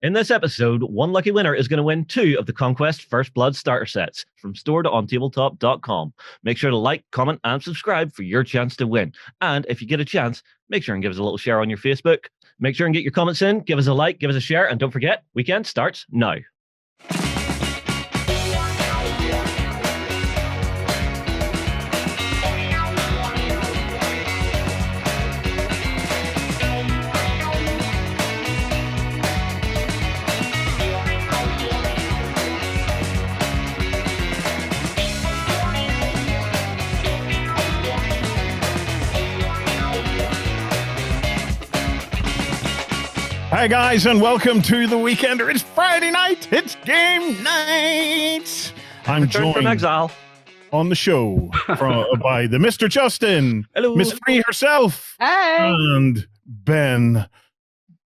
In this episode, one lucky winner is going to win 2 of the Conquest First Blood starter sets from store.ontabletop.com. Make sure to like, comment, and subscribe for your chance to win. And if you get a chance, make sure and give us a little share on your Facebook. Make sure and get your comments in, give us a like, give us a share, and don't forget, weekend starts now. Hi guys, and welcome to the Weekender. It's Friday night. It's game night. I'm joined from exile on the show by the Mr. Justin, hello, Miss Free herself, hey, and Ben,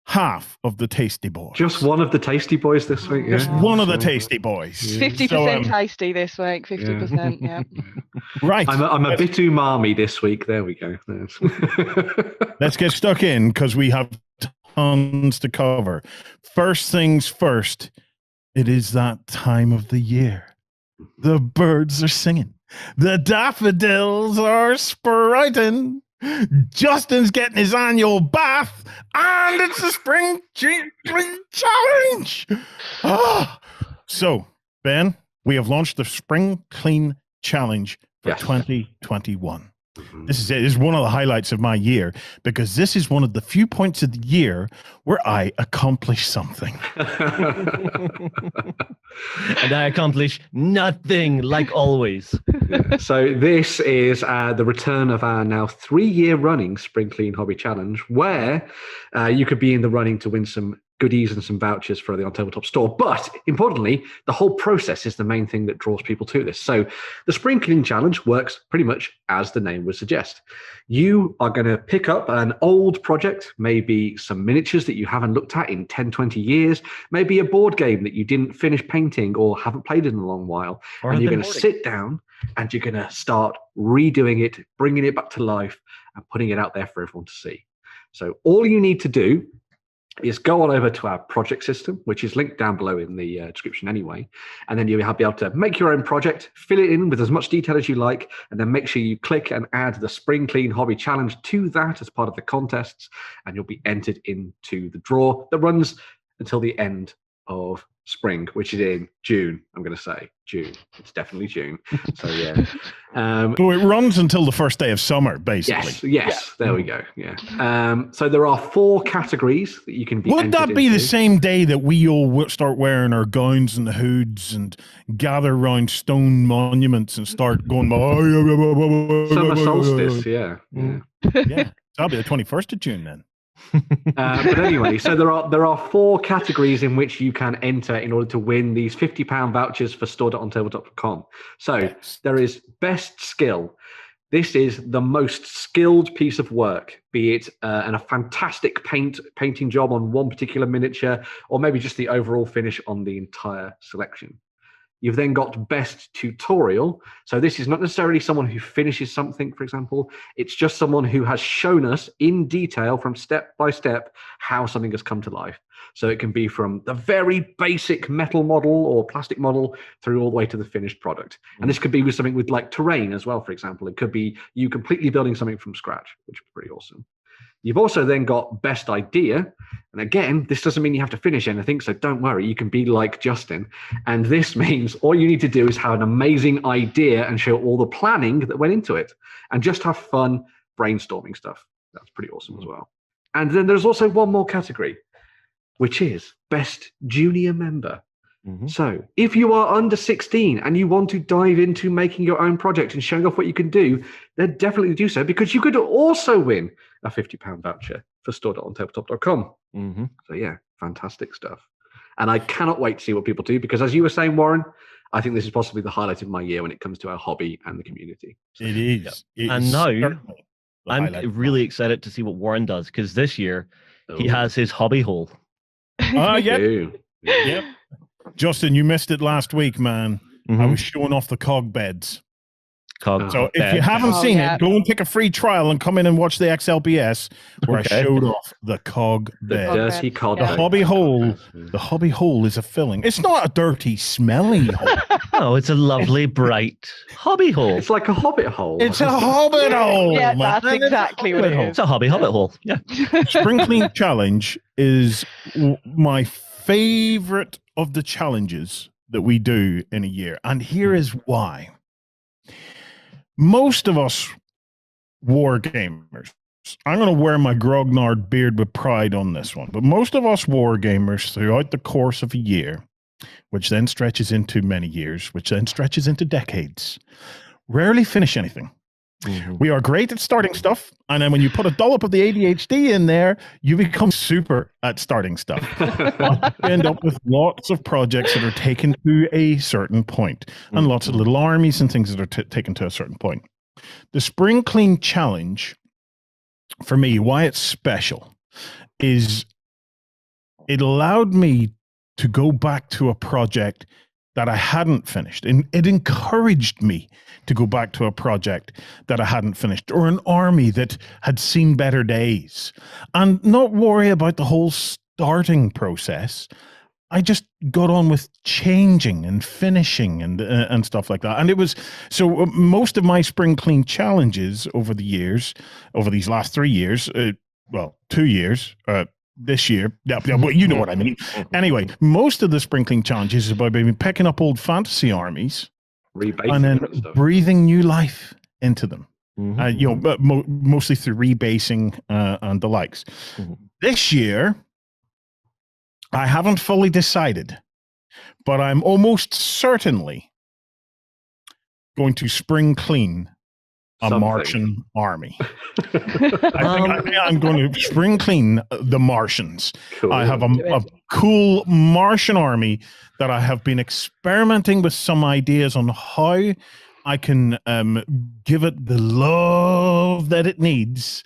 half of the Tasty Boys. Just one of the Tasty Boys this week. Just one of the Tasty Boys. 50% tasty this week. 50%. Yeah. Right. I'm a bit umami this week. There we go. Let's get stuck in because we have tons to cover. First things first, it is that time of the year. The birds are singing. The daffodils are sprouting. Justin's getting his annual bath, and it's a spring challenge. So, Ben, we have launched the Spring Clean Challenge for 2021. This is it. This is one of the highlights of my year because this is one of the few points of the year where I accomplish something. And I accomplish nothing, like always. So this is the return of our now 3-year running Spring Clean Hobby Challenge, where you could be in the running to win some goodies and some vouchers for the OnTableTop store. But importantly, the whole process is the main thing that draws people to this. So the Spring Clean Challenge works pretty much as the name would suggest. You are going to pick up an old project, maybe some miniatures that you haven't looked at in 10, 20 years, maybe a board game that you didn't finish painting or haven't played in a long while. And you're going to sit down and you're going to start redoing it, bringing it back to life and putting it out there for everyone to see. So all you need to do is go on over to our project system, which is linked down below in the description anyway. And then you'll be able to make your own project, fill it in with as much detail as you like, and then make sure you click and add the Spring Clean Hobby Challenge to that as part of the contests, and you'll be entered into the draw that runs until the end of spring, which is in June. I'm going to say June. It's definitely June. So yeah. So it runs until the first day of summer, basically. Yes. There we go. Yeah. So there are 4 categories that you can be. Would that be the same day that we all start wearing our gowns and hoods and gather around stone monuments and start going? Summer solstice. Yeah. Yeah. That'll be the 21st of June then. But anyway, so there are 4 categories in which you can enter in order to win these £50 vouchers for store.ontabletop.com. So there is best skill. This is the most skilled piece of work, be it a fantastic painting job on one particular miniature, or maybe just the overall finish on the entire selection. You've then got best tutorial. So this is not necessarily someone who finishes something, for example. It's just someone who has shown us in detail from step by step how something has come to life. So it can be from the very basic metal model or plastic model through all the way to the finished product. And this could be with something with like terrain as well, for example. It could be you completely building something from scratch, which is pretty awesome. You've also then got best idea. And again, this doesn't mean you have to finish anything, so don't worry, you can be like Justin. And this means all you need to do is have an amazing idea and show all the planning that went into it and just have fun brainstorming stuff. That's pretty awesome as well. And then there's also one more category, which is best junior member. So if you are under 16 and you want to dive into making your own project and showing off what you can do, then definitely do so, because you could also win a £50 voucher for store.ontabletop.com. So yeah, fantastic stuff. And I cannot wait to see what people do, because as you were saying, Warren, I think this is possibly the highlight of my year when it comes to our hobby and the community. So, it is. And now I'm really excited to see what Warren does, because this year he has his hobby hole. Yep. Justin, you missed it last week, man. I was showing off the cog beds. Cog. So if you haven't seen it, go and take a free trial and come in and watch the XLBS where I showed off the cog bed. Dirty cog The bed. hobby hole. The hobby hole is a filling. It's not a dirty, smelly hole. Oh, it's a lovely, bright hobby hole. It's like a hobbit hole. It's a hobbit hole. Yeah, man. that's exactly what it is. It's a hobby hobbit hole. Yeah. Spring Clean Challenge is my favorite of the challenges that we do in a year. And here is why. Most of us war gamers, I'm going to wear my grognard beard with pride on this one, but most of us war gamers throughout the course of a year, which then stretches into many years, which then stretches into decades, rarely finish anything. Mm-hmm. We are great at starting stuff, and then when you put a dollop of the ADHD in there, you become super at starting stuff. You end up with lots of projects that are taken to a certain point, and lots of little armies and things that are taken to a certain point. The Spring Clean Challenge, for me, why it's special, is it allowed me to go back to a project that I hadn't finished. And it encouraged me to go back to a project that I hadn't finished, or an army that had seen better days, and not worry about the whole starting process. I just got on with changing and finishing and stuff like that. And it was, so most of my Spring Clean challenges over the years, over these last 3 years, 2 years, this year, well, you know what I mean. Anyway, most of the Spring Clean challenges is about maybe picking up old fantasy armies and then breathing new life into them. Mostly through rebasing and the likes. This year, I haven't fully decided, but I'm almost certainly going to Spring Clean a Martian army. I think I'm going to Spring Clean the Martians. Cool. I have a cool Martian army that I have been experimenting with some ideas on how I can give it the love that it needs.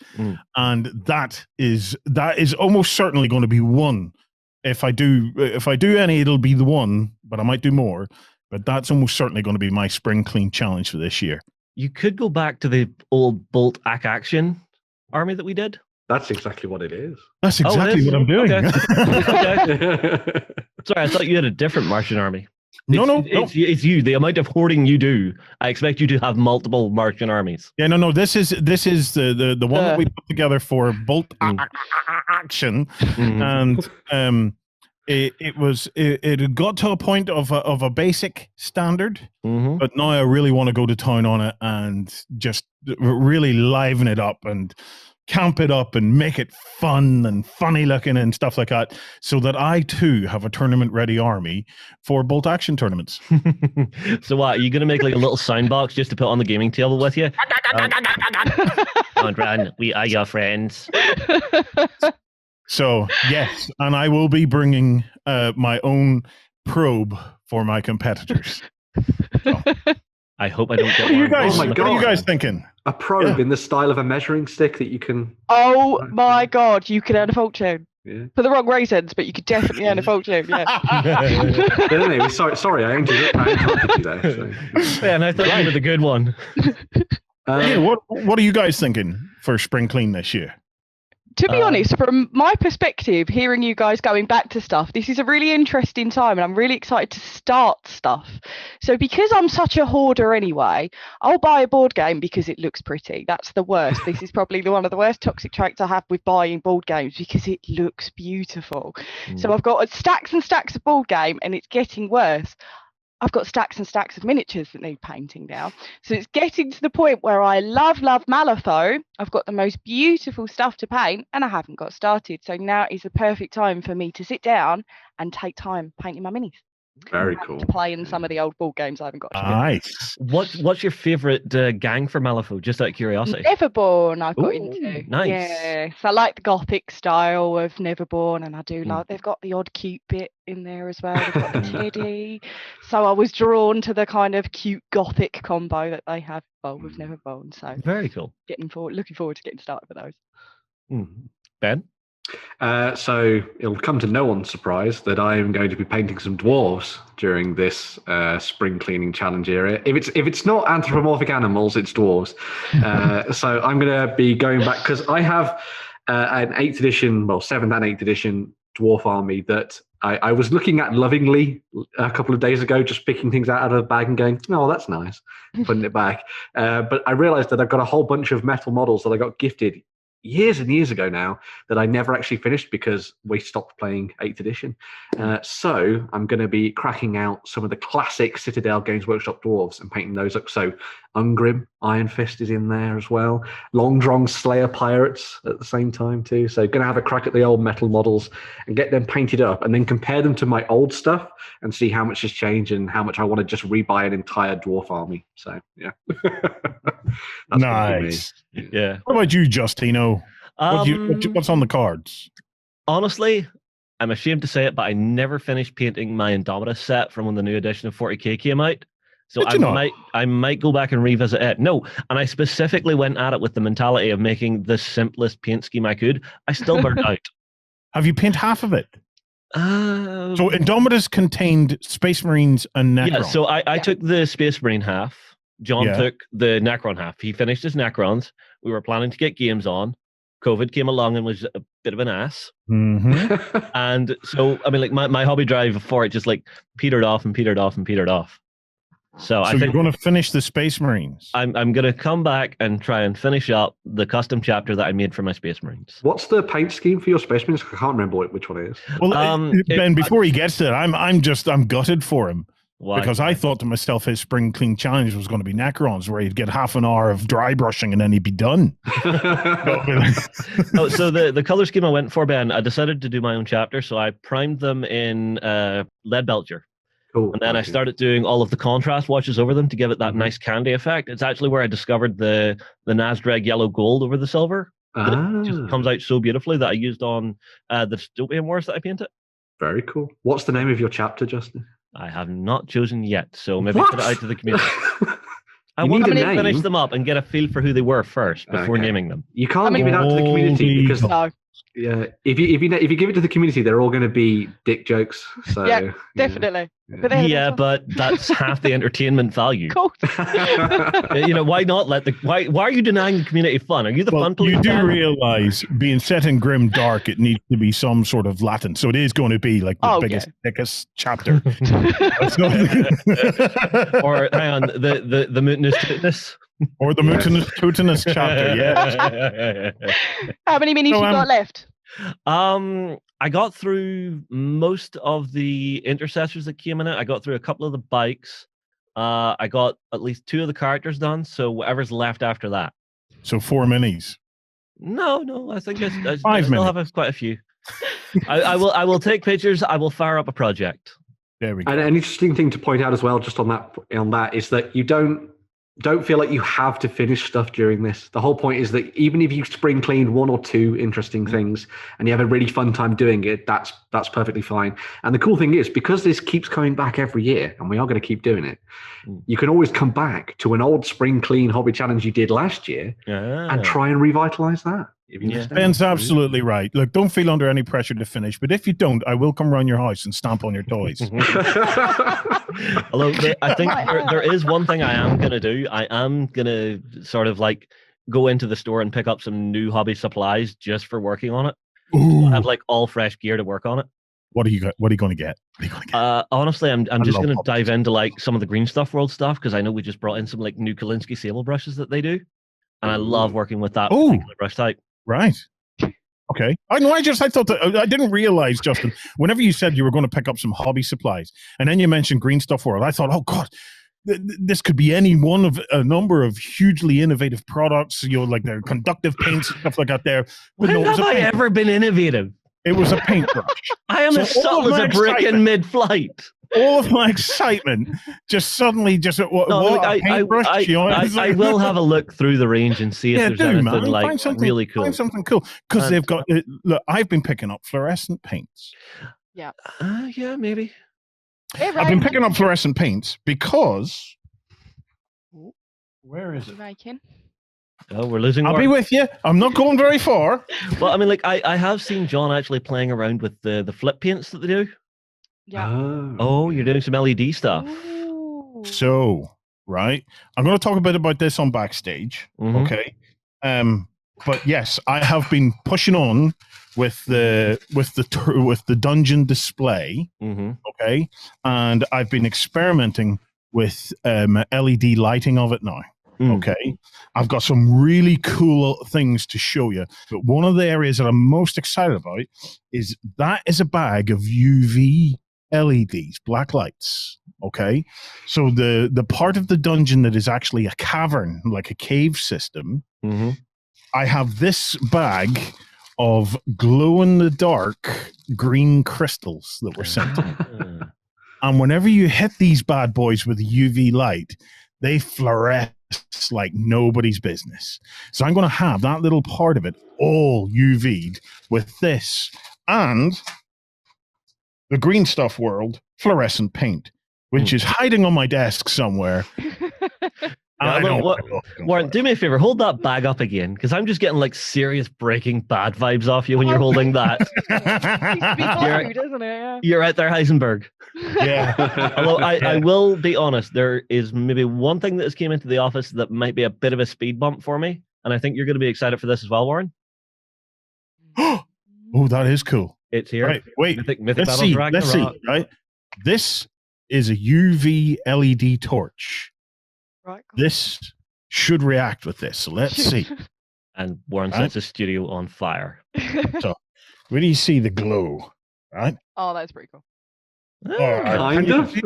And that is almost certainly going to be one. If I do any, it'll be the one, but I might do more. But that's almost certainly going to be my Spring Clean challenge for this year. You could go back to the old Bolt Action army that we did. That's exactly what it is. That's exactly what I'm doing. Okay. Sorry, I thought you had a different Martian army. It's you. The amount of hoarding you do, I expect you to have multiple Martian armies. Yeah, no. This is the one that we put together for Bolt Action, and it had got to a point of a basic standard, but now I really want to go to town on it and just really liven it up and camp it up and make it fun and funny looking and stuff like that, so that I too have a tournament ready army for Bolt Action tournaments. So what, are you going to make like a little sound box just to put on the gaming table with you? Don't run, we are your friends. So yes, and I will be bringing my own probe for my competitors. So. I hope I don't get one. What are you guys thinking? A probe in the style of a measuring stick that you can... Oh my God, you can earn a fortune. Yeah. For the wrong reasons, but you could definitely earn a fortune, yeah. Anyway, sorry, I interrupted you there. So. Yeah, and I thought you were the good one. What are you guys thinking for Spring Clean this year? To be honest, from my perspective, hearing you guys going back to stuff, this is a really interesting time and I'm really excited to start stuff. So because I'm such a hoarder anyway, I'll buy a board game because it looks pretty. That's the worst. This is probably one of the worst toxic traits I have with buying board games, because it looks beautiful. So I've got stacks and stacks of board game and it's getting worse. I've got stacks and stacks of miniatures that need painting now. So it's getting to the point where I love Malifaux. I've got the most beautiful stuff to paint and I haven't got started. So now is the perfect time for me to sit down and take time painting my minis. Very cool. To play in some of the old board games I haven't got. Nice. What's your favourite gang for Malifaux? Just out of curiosity. Neverborn I've got into. Nice. Yeah. So I like the gothic style of Neverborn, and I do like they've got the odd cute bit in there as well. They've got the teddy. So I was drawn to the kind of cute gothic combo that they have with Neverborn. So very cool. Looking forward to getting started with those. Ben? So it'll come to no one's surprise that I am going to be painting some dwarves during this spring cleaning challenge area. If it's not anthropomorphic animals, it's dwarves. So I'm going to be going back because I have an 8th edition, well, 7th and 8th edition dwarf army that I was looking at lovingly a couple of days ago, just picking things out of the bag and going, oh, that's nice, putting it back. But I realized that I've got a whole bunch of metal models that I got gifted years and years ago now that I never actually finished because we stopped playing 8th edition. So I'm going to be cracking out some of the classic Citadel Games Workshop dwarves and painting those up. So Ungrim, Iron Fist is in there as well. Longdrong Slayer Pirates at the same time too. So going to have a crack at the old metal models and get them painted up and then compare them to my old stuff and see how much has changed and how much I want to just rebuy an entire dwarf army. So yeah. That's Nice. Yeah. What about you, Justino? What's on the cards? Honestly, I'm ashamed to say it, but I never finished painting my Indomitus set from when the new edition of 40k came out. So I might go back and revisit it. No, and I specifically went at it with the mentality of making the simplest paint scheme I could. I still burned out. Have you painted half of it? So Indomitus contained Space Marines and Necrons. Yeah, so I took the Space Marine half. John took the Necron half. He finished his Necrons. We were planning to get games on. COVID came along and was a bit of an ass. Mm-hmm. And so, I mean, like my hobby drive for it just like petered off and petered off and petered off. So I think you're going to finish the Space Marines. I'm going to come back and try and finish up the custom chapter that I made for my Space Marines. What's the paint scheme for your Space Marines? I can't remember which one it is. Well, Ben, before he gets to it, I'm gutted for him. Why? Because I thought to myself his spring clean challenge was going to be Necrons, where he'd get half an hour of dry brushing and then he'd be done. So the color scheme I went for, Ben, I decided to do my own chapter, so I primed them in lead belcher. Cool. And then I started doing all of the contrast washes over them to give it that nice candy effect. It's actually where I discovered the Nasdrag yellow gold over the silver. It just comes out so beautifully that I used on the Dystopian Wars that I painted. Very cool. What's the name of your chapter, Justin? I have not chosen yet, so maybe put it out to the community. I want to finish them up and get a feel for who they were first before naming them. You can't give it out to the community because if you give it to the community, they're all going to be dick jokes. So yeah, definitely. Yeah, but that's half the entertainment value. Cool. Why not why are you denying the community fun? Are you the fun police? You do realize being set in grim dark, it needs to be some sort of Latin. So it is going to be like the biggest, thickest chapter. Or hang on, the mutinous tootinous. Or the mutinous tootinous chapter, yeah. How many minis you got left? I got through most of the intercessors that came in it. I got through a couple of the bikes. I got at least 2 of the characters done, so whatever's left after that. So 4 minis. No, I think I still have quite a few. I will take pictures. I will fire up a project. There we go. And an interesting thing to point out as well, just on that, is that you don't feel like you have to finish stuff during this. The whole point is that even if you spring cleaned 1 or 2 interesting things and you have a really fun time doing it, that's perfectly fine. And the cool thing is, because this keeps coming back every year, and we are going to keep doing it, you can always come back to an old spring clean hobby challenge you did last year and try and revitalize that. Ben's absolutely right. Look, don't feel under any pressure to finish, but if you don't, I will come around your house and stomp on your toys. Although I think there is one thing I am going to do. I am going to sort of like go into the store and pick up some new hobby supplies just for working on it. I have like all fresh gear to work on it. What are you going to get? Honestly, I'm just going to dive into like some of the Green Stuff World stuff because I know we just brought in some like new Kolinsky sable brushes that they do, and I love working with that particular brush type. Right. Okay. I thought that I didn't realize, Justin, whenever you said you were going to pick up some hobby supplies and then you mentioned Green Stuff World, I thought, oh God, this could be any one of a number of hugely innovative products, like their conductive paints and stuff like that there. But when have I ever been innovative? It was a paintbrush. I am as subtle as a brick in mid-flight. All of my excitement just suddenly I will have a look through the range and see if there's anything like really cool. Find something cool because they've got. Look, I've been picking up fluorescent paints. Yeah. Yeah, maybe. I've been picking up fluorescent paints because. Where is it? Oh, we're losing. I'll be with you. I'm not going very far. Well, I mean, like I have seen John actually playing around with the flip paints that they do. Yeah. Oh, you're doing some LED stuff. Ooh. So, right, I'm going to talk a bit about this on backstage. Mhm. Okay. But yes, I have been pushing on with the dungeon display. Mm-hmm. Okay, and I've been experimenting with LED lighting of it now. Okay, I've got some really cool things to show you. But one of the areas that I'm most excited about is a bag of UV LEDs, black lights. Okay, so the part of the dungeon that is actually a cavern, like a cave system. Mm-hmm. I have this bag of glow-in-the-dark green crystals that were sent to me. And whenever you hit these bad boys with UV light, they fluoresce like nobody's business. So I'm going to have that little part of it all UV'd with this and the Green Stuff World fluorescent paint, which is hiding on my desk somewhere. Warren, do me a favor, hold that bag up again, because I'm just getting like serious Breaking Bad vibes off you when you're holding that. You're out there, Heisenberg. Yeah. Although I will be honest, there is maybe one thing that has came into the office that might be a bit of a speed bump for me, and I think you're going to be excited for this as well, Warren. Oh, that is cool. It's here. Right, wait. Mythic let's see. Right, this is a UV LED torch. Right, cool. This should react with this. So let's see. And Warren sets the studio on fire. So, where do you see the glow? Right? Oh, that's pretty cool. Kind of.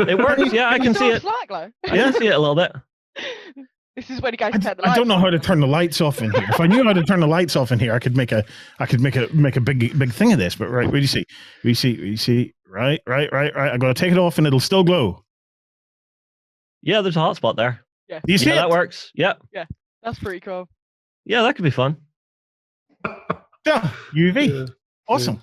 It works. Yeah, I can see it. Slight glow. I can see it a little bit. This is when you guys turn the lights. I don't know how to turn the lights off in here. If I knew how to turn the lights off in here, I could make a big thing of this. But right, where do you see? We see. Right. I'm gonna take it off, and it'll still glow. Yeah, there's a hot spot there. Yeah. Do you see that works? Yeah. Yeah, that's pretty cool. Yeah, that could be fun. Yeah, UV. Awesome.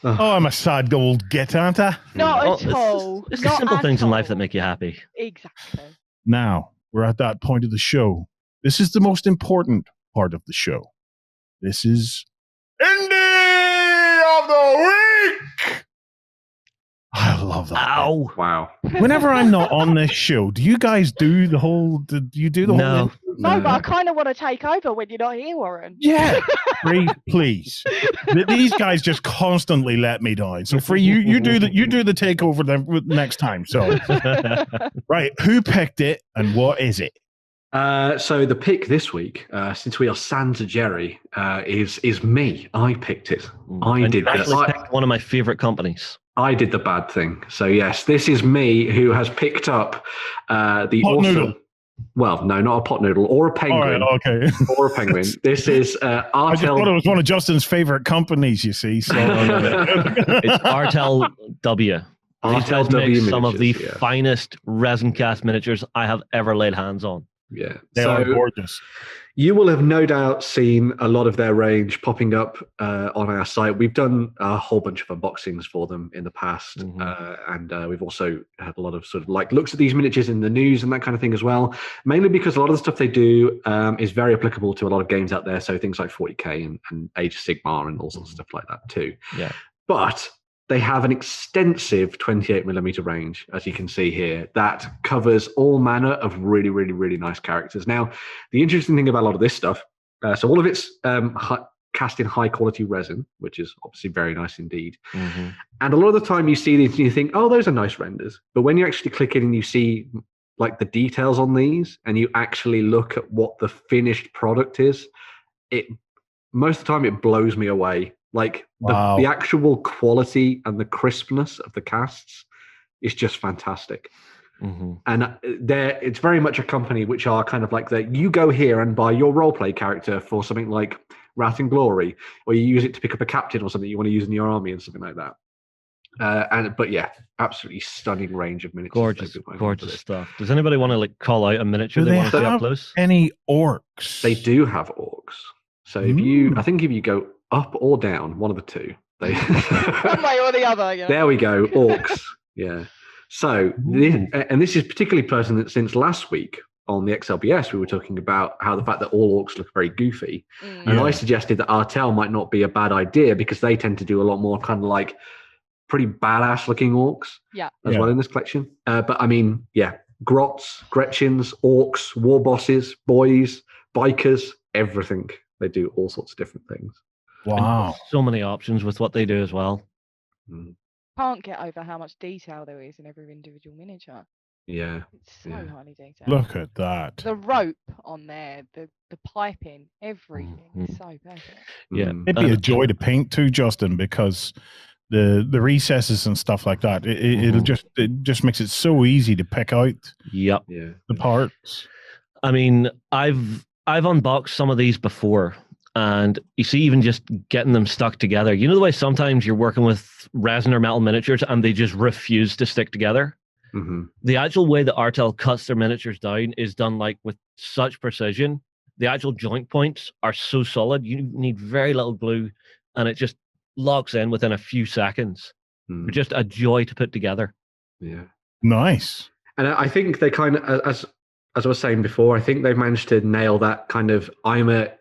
Oh, I'm a sad old git, aren't I? Not at all. It's the simple things in life that make you happy. Exactly. Now, we're at that point of the show. This is the most important part of the show. This is Indie of the Week! I love that. Ow. Wow. Whenever I'm not on this show, do you guys do the whole... Do you do the whole... No, but I kind of want to take over when you're not here, Warren. Yeah. Free, please. These guys just constantly let me down. So Free, you do the takeover next time. So right, who picked it and what is it? So the pick this week, since we are Sans Jerry, is me. I picked it. I picked one of my favorite companies. I did the bad thing. So yes, this is me who has picked up the pot awesome. Noodle. Well, no, not a pot noodle or a penguin. All right, okay. Or a penguin. This is Artel. I just thought it was one of Justin's favorite companies, you see. So it's Artel W. Artel W. Some of the miniatures, finest resin cast miniatures I have ever laid hands on. Yeah, they are gorgeous. You will have no doubt seen a lot of their range popping up on our site. We've done a whole bunch of unboxings for them in the past, and we've also had a lot of sort of like looks at these miniatures in the news and that kind of thing as well. Mainly because a lot of the stuff they do is very applicable to a lot of games out there. So things like 40k and Age of Sigmar and all sorts of stuff like that too. Yeah, but they have an extensive 28mm range, as you can see here, that covers all manner of really, really, really nice characters. Now, the interesting thing about a lot of this stuff, so all of it's cast in high-quality resin, which is obviously very nice indeed. And a lot of the time you see these and you think, oh, those are nice renders. But when you actually click in and you see like the details on these and you actually look at what the finished product is, most of the time it blows me away. Like the actual quality and the crispness of the casts is just fantastic. And it's very much a company which are kind of like that. You go here and buy your roleplay character for something like Wrath and Glory, or you use it to pick up a captain or something you want to use in your army and something like that. But yeah, absolutely stunning range of miniatures. Gorgeous stuff. Does anybody want to like call out a miniature they want to see up close? Any orcs? They do have orcs. So if you go up or down, one of the two. One way or the other. Yeah. There we go, orcs. Yeah. So this is particularly pertinent since last week on the XLBS, we were talking about how the fact that all orcs look very goofy. Mm. And I Yeah. suggested that Artel might not be a bad idea because they tend to do a lot more kind of like pretty badass looking orcs as well in this collection. But I mean, yeah, grots, Gretchens, orcs, war bosses, boys, bikers, everything. They do all sorts of different things. Wow. So many options with what they do as well. Mm. Can't get over how much detail there is in every individual miniature. Yeah. It's so highly detailed. Look at that. The rope on there, the piping, everything is so perfect. Yeah. Mm. It'd be a joy to paint too, Justin, because the recesses and stuff like that, it just makes it so easy to pick out Yep. Yeah. the parts. I mean, I've unboxed some of these before, and you see even just getting them stuck together. You know the way sometimes you're working with resin or metal miniatures and they just refuse to stick together? Mm-hmm. The actual way that Artel cuts their miniatures down is done like with such precision. The actual joint points are so solid. You need very little glue, and it just locks in within a few seconds. Mm. Just a joy to put together. Yeah. Nice. And I think they kind of, as I was saying before, I think they've managed to nail that kind of I'm a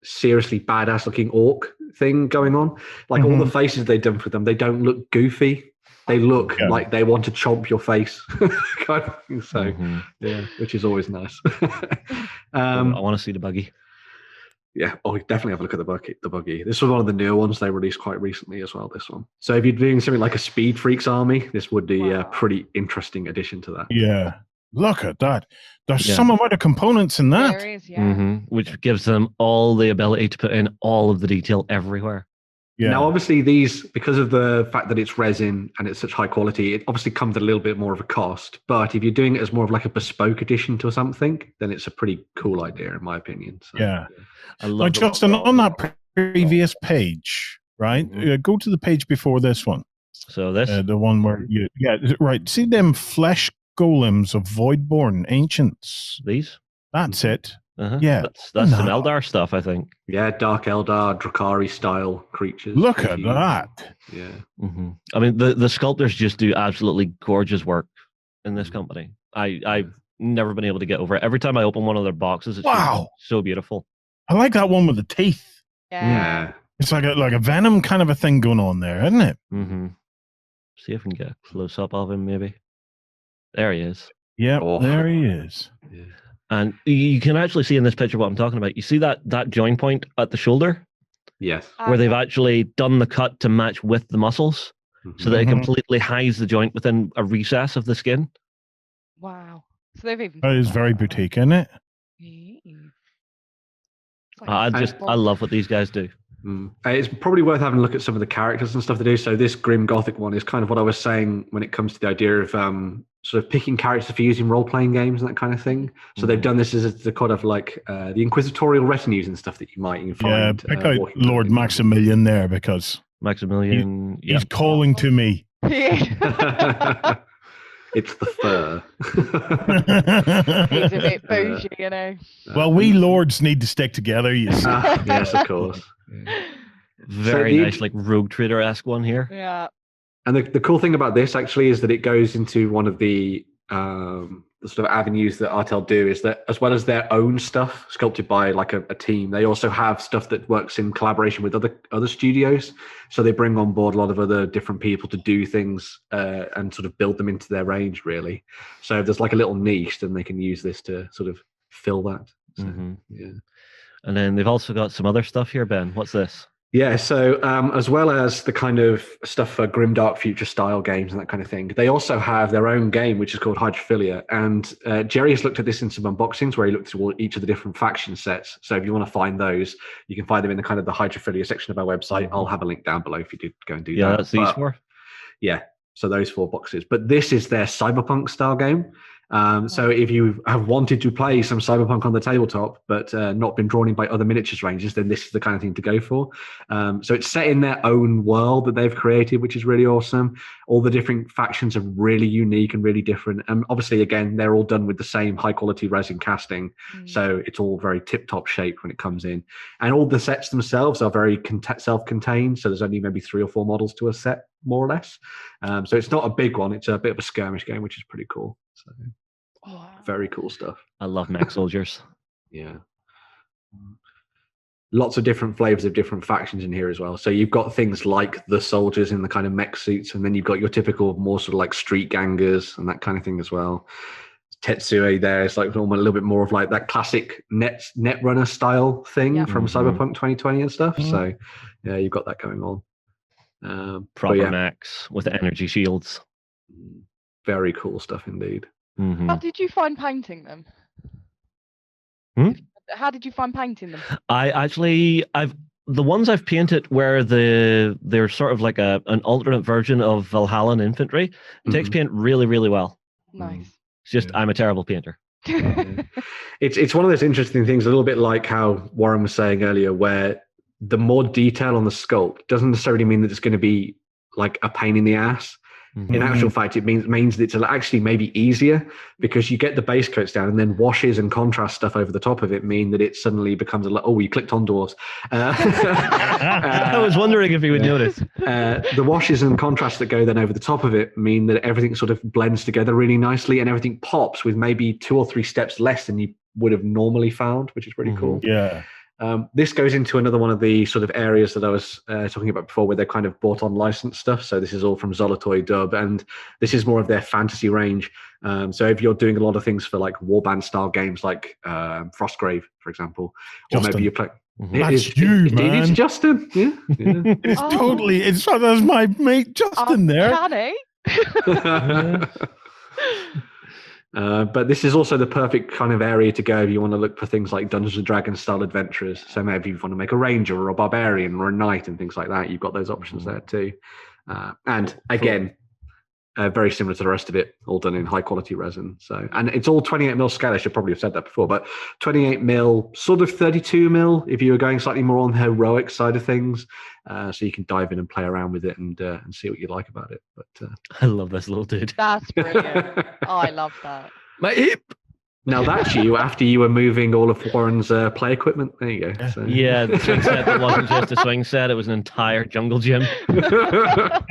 seriously badass looking orc thing going on. Like all the faces they've done for them, they don't look goofy. They look like they want to chomp your face, kind of thing. So, yeah, which is always nice. I want to see the buggy. Yeah, definitely have a look at the buggy. This was one of the newer ones they released quite recently as well, this one. So if you're doing something like a Speed Freaks army, this would be a pretty interesting addition to that. Yeah. Look at that. There's some amount of components in that. There is, Which gives them all the ability to put in all of the detail everywhere. Yeah. Now, obviously, these, because of the fact that it's resin and it's such high quality, it obviously comes at a little bit more of a cost. But if you're doing it as more of like a bespoke addition to something, then it's a pretty cool idea, in my opinion. So, Yeah. I love Justin, on that previous page, right? Go to the page before this one. So this? The one where you, right. See them flesh golems of Voidborn Ancients? These? That's it. Uh-huh. Yeah. That's some Eldar stuff, I think. Yeah, Dark Eldar, Drakari style creatures. Look at that. Yeah. I mean, the sculptors just do absolutely gorgeous work in this company. I've never been able to get over it. Every time I open one of their boxes, it's just so beautiful. I like that one with the teeth. Yeah. It's like a venom kind of a thing going on there, isn't it? See if we can get a close up of him, maybe. There he is. Yep, there he is. Yeah. And you can actually see in this picture what I'm talking about. You see that joint point at the shoulder? Yes. Where they've actually done the cut to match with the muscles, so that it completely hides the joint within a recess of the skin. Wow. So they've even. That is very boutique, isn't it? I love what these guys do. It's probably worth having a look at some of the characters and stuff they do. So this Grim Gothic one is kind of what I was saying when it comes to the idea of sort of picking characters for using role-playing games and that kind of thing. So they've done this as the kind of like the inquisitorial retinues and stuff that you might find. Yeah, pick out Lord Maximilian there because Maximilian, he's calling to me. It's the fur. He's a bit bougie, you know. Well, we lords need to stick together, you see. Yes, of course. Very nice, like Rogue Trader-esque one here. Yeah. And the cool thing about this actually is that it goes into one of the sort of avenues that Artel do is that as well as their own stuff sculpted by like a team, they also have stuff that works in collaboration with other studios. So they bring on board a lot of other different people to do things and sort of build them into their range, really. So if there's like a little niche, then they can use this to sort of fill that. So, yeah. And then they've also got some other stuff here, Ben. What's this? Yeah, so as well as the kind of stuff for grimdark future style games and that kind of thing, they also have their own game, which is called Hydrophilia. And Jerry has looked at this in some unboxings where he looked through each of the different faction sets. So if you want to find those, you can find them in the kind of the Hydrophilia section of our website. I'll have a link down below if you did go and do that. Yeah, that's these four. Yeah, so those 4 boxes. But this is their cyberpunk style game. So if you have wanted to play some cyberpunk on the tabletop but not been drawn in by other miniatures ranges, then this is the kind of thing to go for. So it's set in their own world that they've created, which is really awesome. All the different factions are really unique and really different, and obviously again they're all done with the same high quality resin casting, so it's all very tip top shaped when it comes in. And all the sets themselves are very self-contained, so there's only maybe 3 or 4 models to a set, more or less. So it's not a big one, it's a bit of a skirmish game, which is pretty cool. So Oh, Very cool stuff. I love mech soldiers. Yeah. Lots of different flavors of different factions in here as well. So you've got things like the soldiers in the kind of mech suits, and then you've got your typical more sort of like street gangers and that kind of thing as well. Tetsuya there is like almost a little bit more of like that classic net runner style thing from Cyberpunk 2020 and stuff. So yeah, you've got that going on. Proper mechs with energy shields. Very cool stuff indeed. How did you find painting them? How did you find painting them? The ones I've painted where they're sort of like an alternate version of Valhallan infantry. It takes paint really, really well. Nice. It's just I'm a terrible painter. It's one of those interesting things, a little bit like how Warren was saying earlier, where the more detail on the sculpt doesn't necessarily mean that it's going to be like a pain in the ass. In actual fact, it means that it's actually maybe easier, because you get the base coats down, and then washes and contrast stuff over the top of it mean that it suddenly becomes you clicked on dwarves. I was wondering if you would notice. The washes and contrast that go then over the top of it mean that everything sort of blends together really nicely, and everything pops with maybe 2 or 3 steps less than you would have normally found, which is pretty cool. Yeah. This goes into another one of the sort of areas that I was talking about before, where they're kind of bought on license stuff. So this is all from Zolotoy Dub, and this is more of their fantasy range. So if you're doing a lot of things for like warband style games like Frostgrave, for example, or maybe you play. That's you, man. It's Justin. Yeah. It's totally. There's my mate Justin there. Can he? But this is also the perfect kind of area to go if you want to look for things like Dungeons and Dragons style adventurers. So maybe if you want to make a ranger or a barbarian or a knight and things like that, you've got those options there too. And again, very similar to the rest of it, all done in high quality resin. So, and it's all 28mm scale. I should probably have said that before, but 28mm, sort of 32mm if you were going slightly more on the heroic side of things. So you can dive in and play around with it and see what you like about it. But I love this little dude. That's brilliant. I love that. My hip. Now that's you after you were moving all of Warren's play equipment. There you go. So. Yeah, the swing set that wasn't just a swing set; it was an entire jungle gym. Got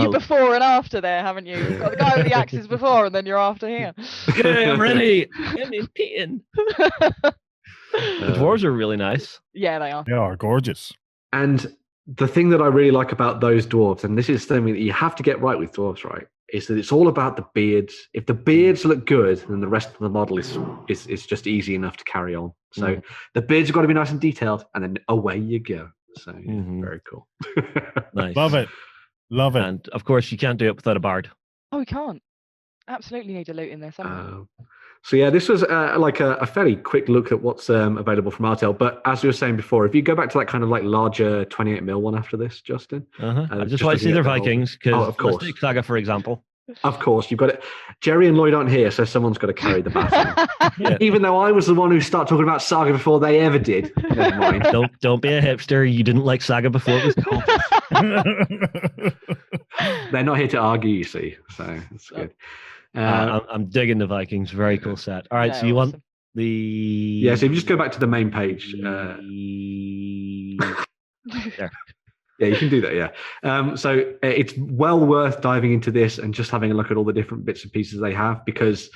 you before and after there, haven't you? You've got the guy with the axes before, and then you're after here. Okay, I'm ready. Get me peeing. The dwarves are really nice. Yeah, they are. They are gorgeous. And the thing that I really like about those dwarves, and this is something that you have to get right with dwarves, right, is that it's all about the beards. If the beards look good, then the rest of the model is just easy enough to carry on. So the beards have got to be nice and detailed, and then away you go. So very cool. Nice. Love it. Love it. And of course, you can't do it without a bard. Oh, we can't. Absolutely need a loot in this. So yeah, this was like a fairly quick look at what's available from Artel. But as we were saying before, if you go back to that kind of like larger 28mm one after this, Justin. I just want to see their Vikings, because let's take Snagga, for example. Of course, you've got it. Jerry and Lloyd aren't here, so someone's got to carry the baton. Even though I was the one who started talking about Saga before they ever did. Never mind. Don't be a hipster. You didn't like Saga before it was called. They're not here to argue, you see. So it's good. I'm digging the Vikings. Very cool set. All right, so you want the... Yeah, so if you just go back to the main page. There. Yeah, you can do that, yeah. So it's well worth diving into this and just having a look at all the different bits and pieces they have, because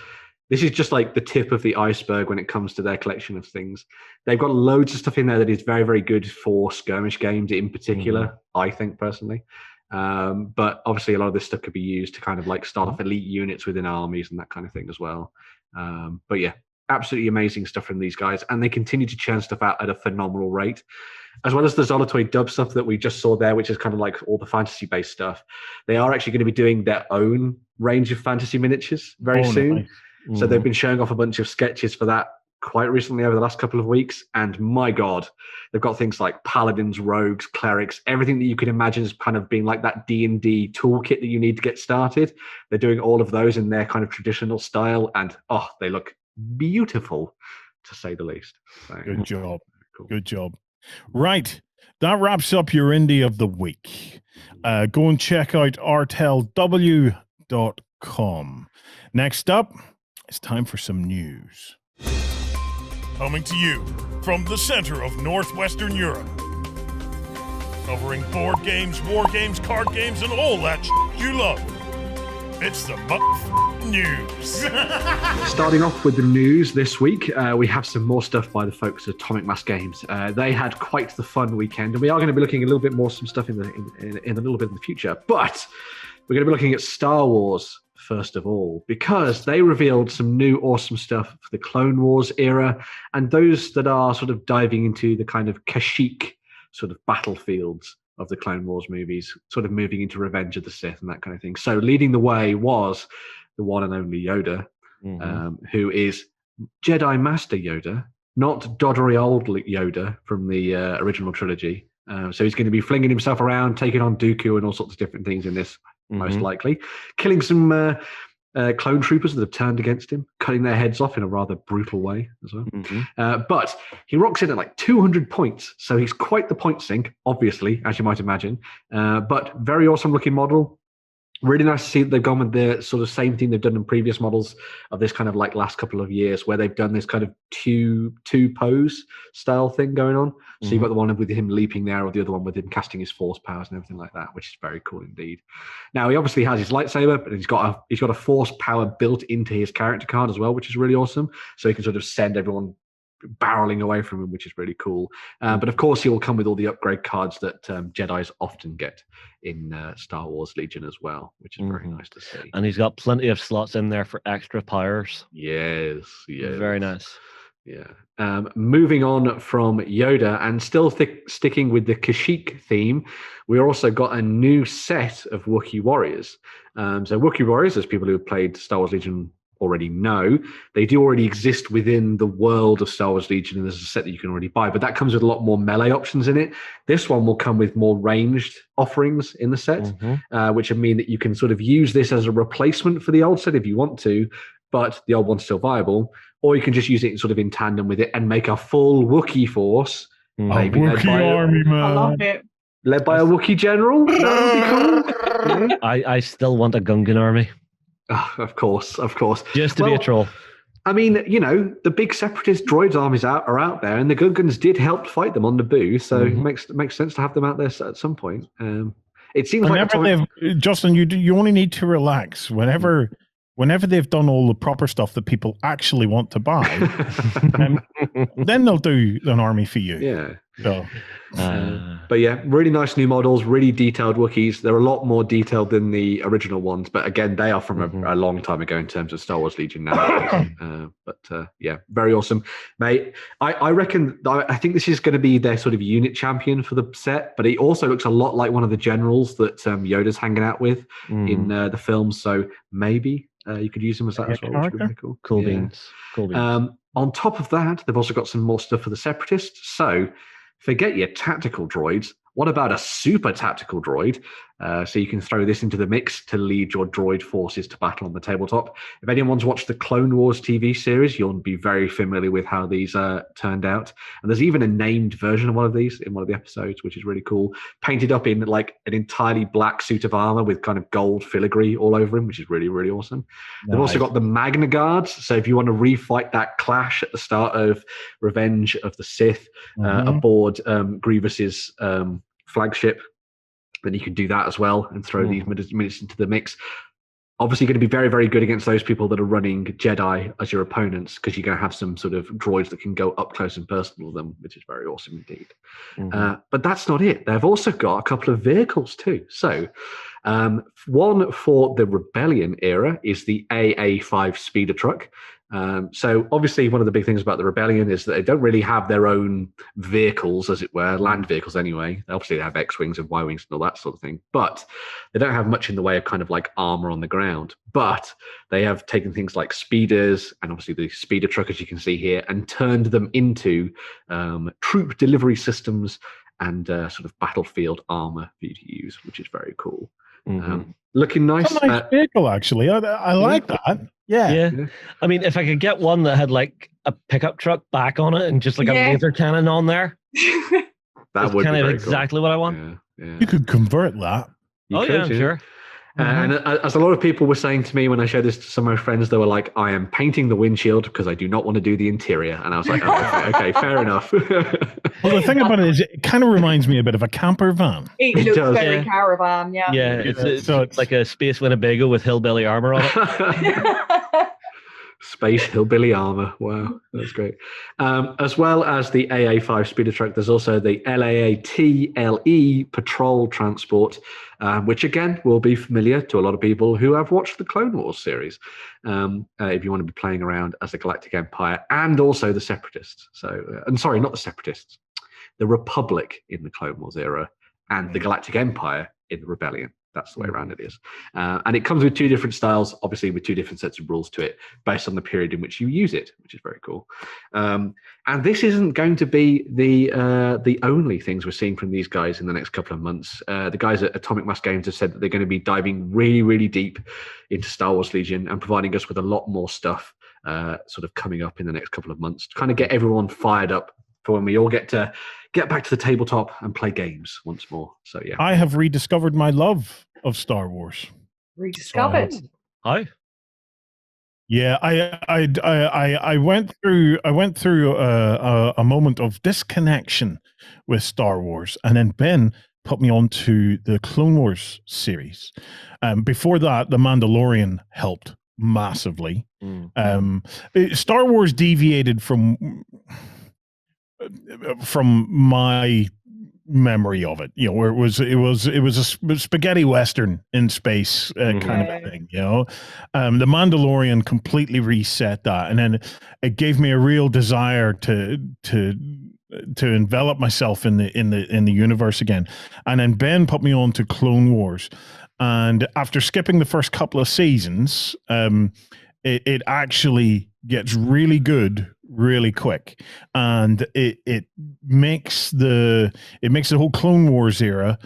this is just like the tip of the iceberg when it comes to their collection of things. They've got loads of stuff in there that is very, very good for skirmish games in particular, I think, personally. But obviously a lot of this stuff could be used to kind of like start off elite units within armies and that kind of thing as well. But yeah, absolutely amazing stuff from these guys, and they continue to churn stuff out at a phenomenal rate, as well as the Zolotoy Dub stuff that we just saw there, which is kind of like all the fantasy based stuff. They are actually going to be doing their own range of fantasy miniatures very soon. Nice. So they've been showing off a bunch of sketches for that quite recently over the last couple of weeks, and my god, they've got things like paladins, rogues, clerics, everything that you can imagine as kind of being like that D&D toolkit that you need to get started. They're doing all of those in their kind of traditional style, and they look beautiful, to say the least. So, good job. Cool. Good job. Right, that wraps up your indie of the week. Go and check out artelw.com. Next up, it's time for some news. Coming to you from the center of Northwestern Europe. Covering board games, war games, card games, and all that you love. It's the news. Starting off with the news this week, we have some more stuff by the folks at Atomic Mass Games. They had quite the fun weekend, and we are going to be looking a little bit more some stuff in a little bit in the future. But we're going to be looking at Star Wars first of all, because they revealed some new awesome stuff for the Clone Wars era, and those that are sort of diving into the kind of Kashyyyk sort of battlefields of the Clone Wars movies, sort of moving into Revenge of the Sith and that kind of thing. So leading the way was the one and only Yoda, who is Jedi Master Yoda, not doddery old Yoda from the original trilogy. So he's going to be flinging himself around, taking on Dooku and all sorts of different things in this, most likely. Killing some clone troopers that have turned against him, cutting their heads off in a rather brutal way as well. But he rocks in at like 200 points, so he's quite the point sink, obviously, as you might imagine. But very awesome looking model. Really nice to see that they've gone with the sort of same thing they've done in previous models of this kind of like last couple of years, where they've done this kind of two pose style thing going on. So you've got the one with him leaping there, or the other one with him casting his force powers and everything like that, which is very cool indeed. Now he obviously has his lightsaber, but he's got a force power built into his character card as well, which is really awesome. So he can sort of send everyone barreling away from him, which is really cool. But of course, he will come with all the upgrade cards that Jedis often get in Star Wars Legion as well, which is very nice to see. And he's got plenty of slots in there for extra powers. Yes. Very nice. Yeah. Moving on from Yoda and still sticking with the Kashyyyk theme, we also got a new set of Wookiee warriors. So Wookiee warriors, as people who have played Star Wars Legion already know, they do already exist within the world of Star Wars Legion, and there's a set that you can already buy, but that comes with a lot more melee options in it. This one will come with more ranged offerings in the set, which mean that you can sort of use this as a replacement for the old set if you want to, but the old one's still viable, or you can just use it sort of in tandem with it and make a full Wookiee force. Maybe Wookiee army, man. I love it. Led by a Wookiee general. That would be cool. I still want a Gungan army. Oh, of course. Just to be a troll. I mean, you know, the big separatist droids armies are out there, and the Gungans did help fight them on Naboo, so it makes sense to have them out there at some point. It seems Justin, you only need to relax. Whenever they've done all the proper stuff that people actually want to buy, then they'll do an army for you. Yeah. So, but yeah, really nice new models, really detailed Wookiees. They're a lot more detailed than the original ones, but again, they are from a long time ago in terms of Star Wars Legion now. Yeah, very awesome, mate. I reckon, I think this is going to be their sort of unit champion for the set, but it also looks a lot like one of the generals that Yoda's hanging out with in the film. So maybe you could use him as that as well, which would be really cool. Cool beans. On top of that, they've also got some more stuff for the separatists. So forget your tactical droids. What about a super tactical droid? So you can throw this into the mix to lead your droid forces to battle on the tabletop. If anyone's watched the Clone Wars TV series, you'll be very familiar with how these turned out. And there's even a named version of one of these in one of the episodes, which is really cool. Painted up in like an entirely black suit of armor with kind of gold filigree all over him, which is really, really awesome. Nice. They've also got the Magna Guards. So if you want to refight that clash at the start of Revenge of the Sith aboard Grievous's flagship, then you can do that as well and throw these minutes into the mix. Obviously going to be very, very good against those people that are running Jedi as your opponents, because you're going to have some sort of droids that can go up close and personal with them, which is very awesome indeed. But that's not it. They've also got a couple of vehicles too. So one for the Rebellion era is the AA5 speeder truck. So obviously one of the big things about the Rebellion is that they don't really have their own vehicles, as it were, land vehicles anyway. Obviously they have X-Wings and Y-Wings and all that sort of thing, but they don't have much in the way of kind of like armor on the ground. But they have taken things like speeders and obviously the speeder truck, as you can see here, and turned them into troop delivery systems and sort of battlefield armor for you to use, which is very cool. Looking nice. It's a nice vehicle, actually. I like that. Yeah. I mean, if I could get one that had like a pickup truck back on it and just like a laser cannon on there, that would kind be of very exactly cool. what I want. You could convert that. I'm sure. And as a lot of people were saying to me when I showed this to some of my friends, they were like, I am painting the windshield because I do not want to do the interior. And I was like, oh, okay, fair enough. Well, the thing about it is, it kind of reminds me a bit of a camper van. It It looks does. very caravan, yeah. Yeah, it's like a space Winnebago with hillbilly armor on it. Space hillbilly armor. Wow, that's great. As well as the AA5 speeder truck, there's also the LAAT-LE patrol transport, which again will be familiar to a lot of people who have watched the Clone Wars series. If you want to be playing around as the Galactic Empire and also the Separatists. And sorry, not the Separatists, the Republic in the Clone Wars era and the Galactic Empire in the Rebellion. That's the way around it is. And it comes with two different styles, obviously with two different sets of rules to it, based on the period in which you use it, which is very cool. And this isn't going to be the only things we're seeing from these guys in the next couple of months. The guys at Atomic Mass Games have said that they're going to be diving really, really deep into Star Wars Legion and providing us with a lot more stuff sort of coming up in the next couple of months to kind of get everyone fired up for when we all get back to the tabletop and play games once more. So yeah, I have rediscovered my love of Star Wars. Rediscovered. How? Yeah, I went through a moment of disconnection with Star Wars, and then Ben put me onto the Clone Wars series. Before that, The Mandalorian helped massively. Star Wars deviated from my memory of it, where it was a spaghetti western in space kind of a thing, The Mandalorian completely reset that, and then it gave me a real desire to envelop myself in the universe again. And then Ben put me on to Clone Wars, and after skipping the first couple of seasons, it actually gets really good really quick, and it makes the whole Clone Wars era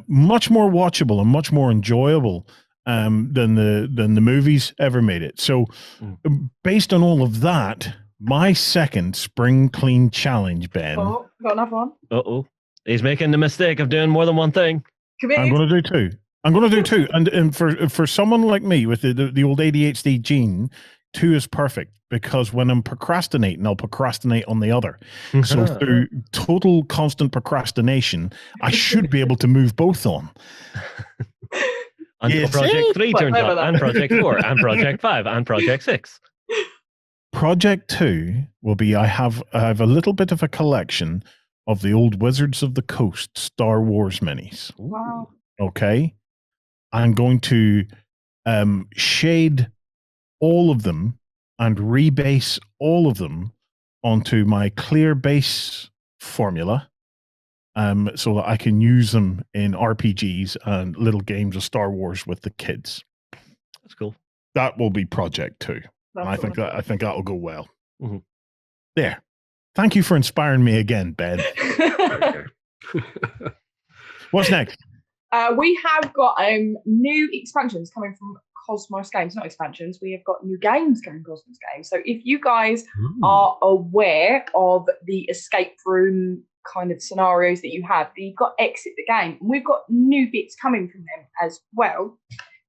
much more watchable and much more enjoyable than the movies ever made it. So based on all of that, my second spring clean challenge, Ben. Oh, got another one. He's making the mistake of doing more than one thing. I'm going to do two. And for someone like me with the old ADHD gene, 2 is perfect, because when I'm procrastinating, I'll procrastinate on the other. So through total constant procrastination, I should be able to move both on. Until Project 3 turns up, and Project 4, and Project 5, and Project 6. Project 2 will be, I have a little bit of a collection of the old Wizards of the Coast Star Wars minis. Wow. Okay? I'm going to shade all of them and rebase all of them onto my clear base formula, so that I can use them in RPGs and little games of Star Wars with the kids. That's cool. That will be Project 2. And I think that'll go well. Mm-hmm. There. Thank you for inspiring me again, Ben. What's next? We have got new expansions coming from Cosmos Games. Not expansions, we have got new games coming from Cosmos Games. So if you guys are aware of the escape room kind of scenarios that you have, you've got Exit the Game. And we've got new bits coming from them as well.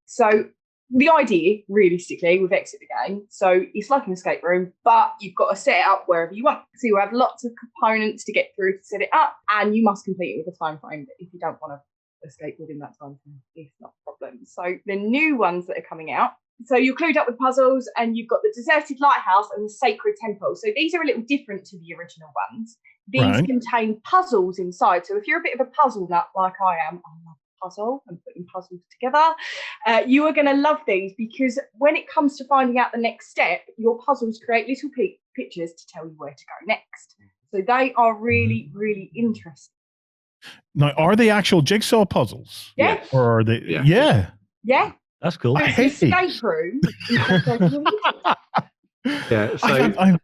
So the idea, realistically, with Exit the Game, so it's like an escape room, but you've got to set it up wherever you want. So you have lots of components to get through to set it up, and you must complete it with a time frame if you don't want to escape within that time frame, if not a problem. So the new ones that are coming out, so you're clued up with puzzles, and you've got the Deserted Lighthouse and the Sacred Temple. So these are a little different to the original ones. These contain puzzles inside. So if you're a bit of a puzzle nut like I am, I love puzzle and putting puzzles together, you are going to love these, because when it comes to finding out the next step, your puzzles create little pictures to tell you where to go next. So they are really, really interesting. Now, are they actual jigsaw puzzles? Yeah. Or are they? Yeah. That's cool. So it's an escape room. Yeah. So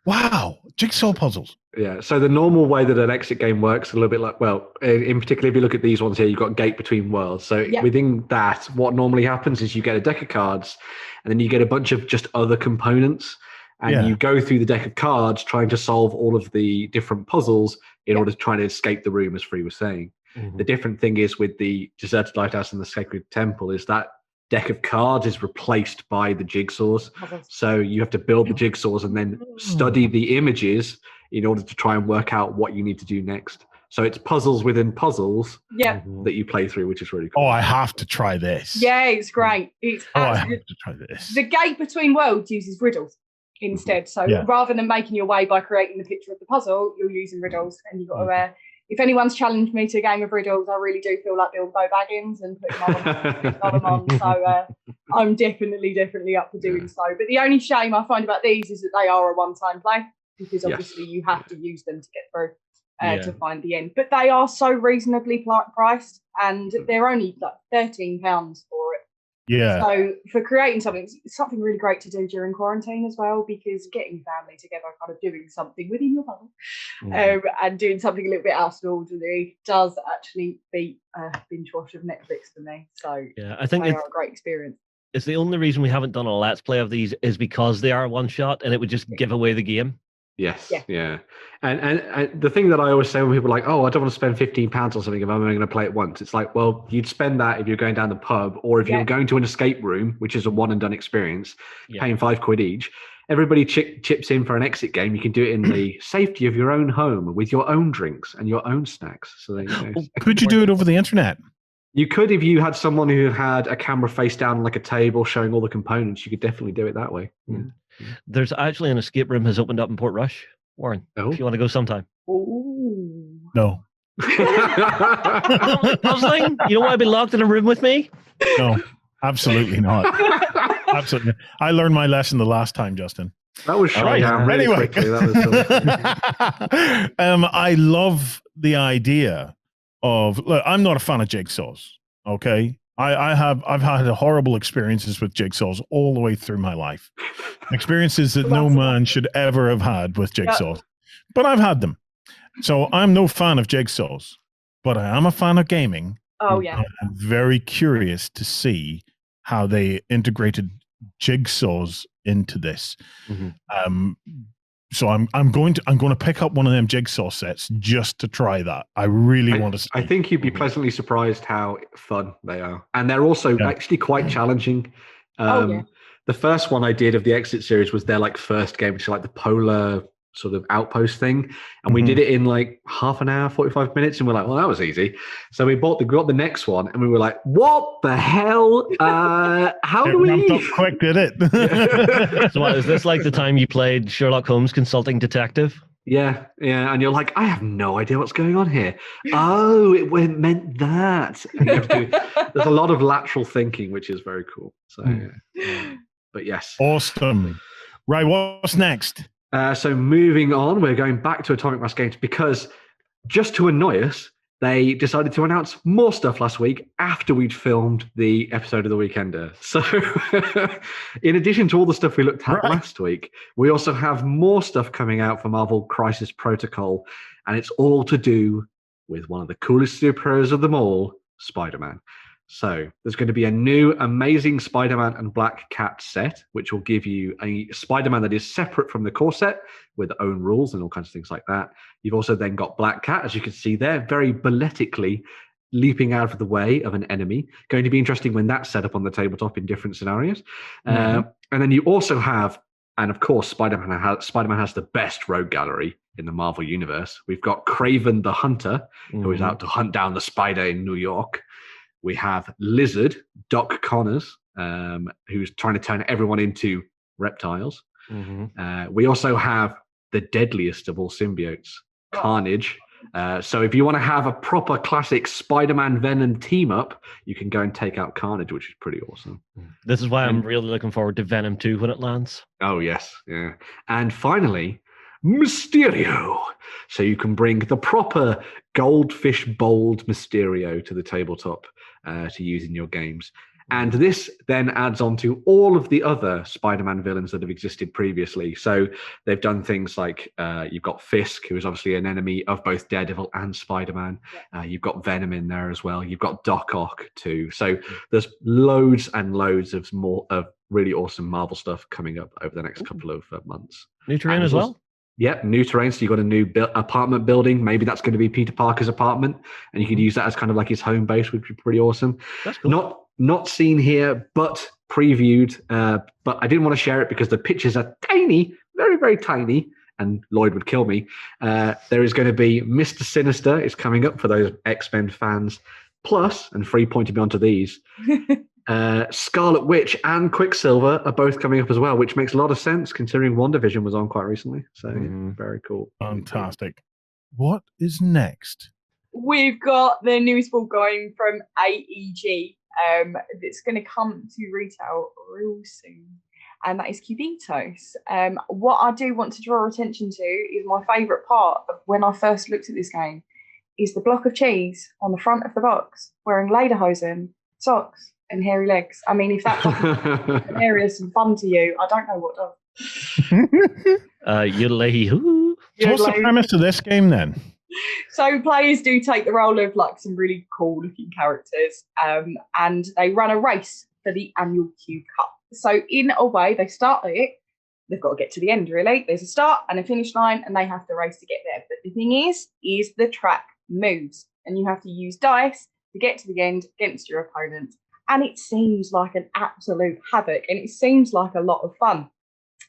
wow, jigsaw puzzles. Yeah. So the normal way that an exit game works, a little bit like, well, in particular, if you look at these ones here, you've got Gate Between Worlds. So within that, what normally happens is you get a deck of cards, and then you get a bunch of just other components. And you go through the deck of cards trying to solve all of the different puzzles in order to try to escape the room, as Free was saying. The different thing is with the Deserted Lighthouse and the Sacred Temple is that deck of cards is replaced by the jigsaws. So you have to build the jigsaws and then study the images in order to try and work out what you need to do next. So it's puzzles within puzzles that you play through, which is really cool. Oh, I have to try this. Yeah, it's great. It's I have to try this. The Gate Between Worlds uses riddles instead. So rather than making your way by creating the picture of the puzzle, you're using riddles, and you've got to. If anyone's challenged me to a game of riddles, I really do feel like Bilbo Baggins and putting them on. So I'm definitely up for doing so. But the only shame I find about these is that they are a one-time play, because obviously you have to use them to get through to find the end. But they are so reasonably priced, and they're only like £13 for it. Yeah. So for creating something, it's something really great to do during quarantine as well, because getting family together, kind of doing something within your bubble, and doing something a little bit out of the ordinary does actually beat a binge watch of Netflix for me. So I think they are a great experience. It's the only reason we haven't done a let's play of these is because they are one shot, and it would just give away the game. Yes, yeah. And the thing that I always say when people are like, oh, I don't want to spend £15 on something if I'm only going to play it once. It's like, well, you'd spend that if you're going down the pub, or if you're going to an escape room, which is a one and done experience, paying £5 each. Everybody chips in for an exit game. You can do it in the safety of your own home with your own drinks and your own snacks. So there you go. Could you do it over the internet? You could, if you had someone who had a camera face down on like a table showing all the components. You could definitely do it that way. There's actually an escape room has opened up in Portrush, Warren. If you want to go sometime. No. Puzzling? You don't want to be locked in a room with me? No, absolutely not. Absolutely. I learned my lesson the last time, Justin. That was shot down really quickly. That was I love the idea of. Look, I'm not a fan of jigsaws. Okay, I've had horrible experiences with jigsaws all the way through my life. Experiences that no man should ever have had with jigsaws, but I've had them. So I'm no fan of jigsaws, but I am a fan of gaming. Oh yeah, I'm very curious to see how they integrated jigsaws into this. So I'm going to pick up one of them jigsaw sets just to try that. I really want to see. I think you'd be pleasantly surprised how fun they are, and they're also actually quite challenging. The first one I did of the Exit series was their like first game, which is like the polar sort of outpost thing, and we did it in like half an hour, 45 minutes, and we're like, well, that was easy. So we got the next one, and we were like, what the hell? How do we? Ramped up quick, did it? So what, is this like the time you played Sherlock Holmes Consulting Detective? Yeah, and you're like, I have no idea what's going on here. Oh, it meant that. There's a lot of lateral thinking, which is very cool. So, but yes, awesome. Right, what's next? So moving on, we're going back to Atomic Mass Games because just to annoy us, they decided to announce more stuff last week after we'd filmed the episode of the Weekender. So in addition to all the stuff we looked at last week, we also have more stuff coming out for Marvel Crisis Protocol, and it's all to do with one of the coolest superheroes of them all, Spider-Man. So there's going to be a new amazing Spider-Man and Black Cat set, which will give you a Spider-Man that is separate from the core set with own rules and all kinds of things like that. You've also then got Black Cat, as you can see there, very balletically leaping out of the way of an enemy. Going to be interesting when that's set up on the tabletop in different scenarios. And then you also have, and of course, Spider-Man has the best rogue gallery in the Marvel Universe. We've got Kraven the Hunter, who is out to hunt down the spider in New York. We have Lizard, Doc Connors, who's trying to turn everyone into reptiles. We also have the deadliest of all symbiotes, Carnage. So if you want to have a proper classic Spider-Man Venom team up, you can go and take out Carnage, which is pretty awesome. This is why I'm really looking forward to Venom 2 when it lands. Oh, yes. Yeah. And finally, Mysterio. So you can bring the proper goldfish bold Mysterio to the tabletop to use in your games. And this then adds on to all of the other Spider-Man villains that have existed previously. So they've done things like you've got Fisk, who is obviously an enemy of both Daredevil and Spider-Man. You've got Venom in there as well. You've got Doc Ock too. So there's loads and loads of more of really awesome Marvel stuff coming up over the next couple of months. New terrain as well? Yep, new terrain. So you've got a new apartment building. Maybe that's going to be Peter Parker's apartment, and you could use that as kind of like his home base, which would be pretty awesome. That's cool. Not seen here, but previewed. But I didn't want to share it because the pictures are tiny, very, very tiny, and Lloyd would kill me. There is going to be Mr. Sinister is coming up for those X-Men fans. Plus, and Free pointed me onto these, Scarlet Witch and Quicksilver are both coming up as well, which makes a lot of sense considering WandaVision was on quite recently. So very cool. Fantastic. What is next? We've got the newest ball going from AEG. It's going to come to retail real soon, and that is Cubitos. What I do want to draw attention to is my favourite part of when I first looked at this game is the block of cheese on the front of the box wearing lederhosen, socks, and hairy legs. I mean, if that's hilarious and fun to you, I don't know what does. Yodelay-hoo. So what's the premise of this game then? So players do take the role of like some really cool looking characters, and they run a race for the annual Cube Cup. So in a way, they start it. They've got to get to the end, really. There's a start and a finish line, and they have to race to get there. But the thing is the track moves, and you have to use dice to get to the end against your opponent. And it seems like an absolute havoc, and it seems like a lot of fun.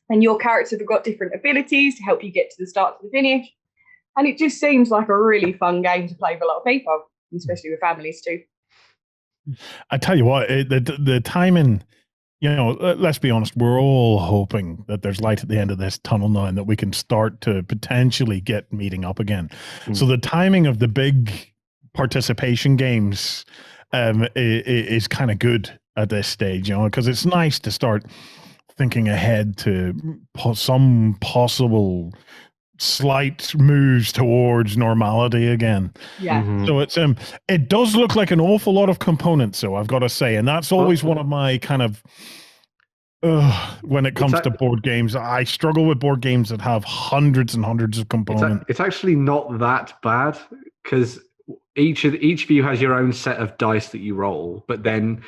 And your characters have got different abilities to help you get to the start to the finish. And it just seems like a really fun game to play with a lot of people, especially with families too. I tell you what, the timing, you know, let's be honest, we're all hoping that there's light at the end of this tunnel now and that we can start to potentially get meeting up again. So the timing of the big participation games is kind of good at this stage, you know, because it's nice to start thinking ahead to some possible slight moves towards normality again. Yeah. So it's it does look like an awful lot of components, so I've got to say, and that's always one of my kind of when it comes to board games, I struggle with board games that have hundreds and hundreds of components. It's actually not that bad because each of you has your own set of dice that you roll, but then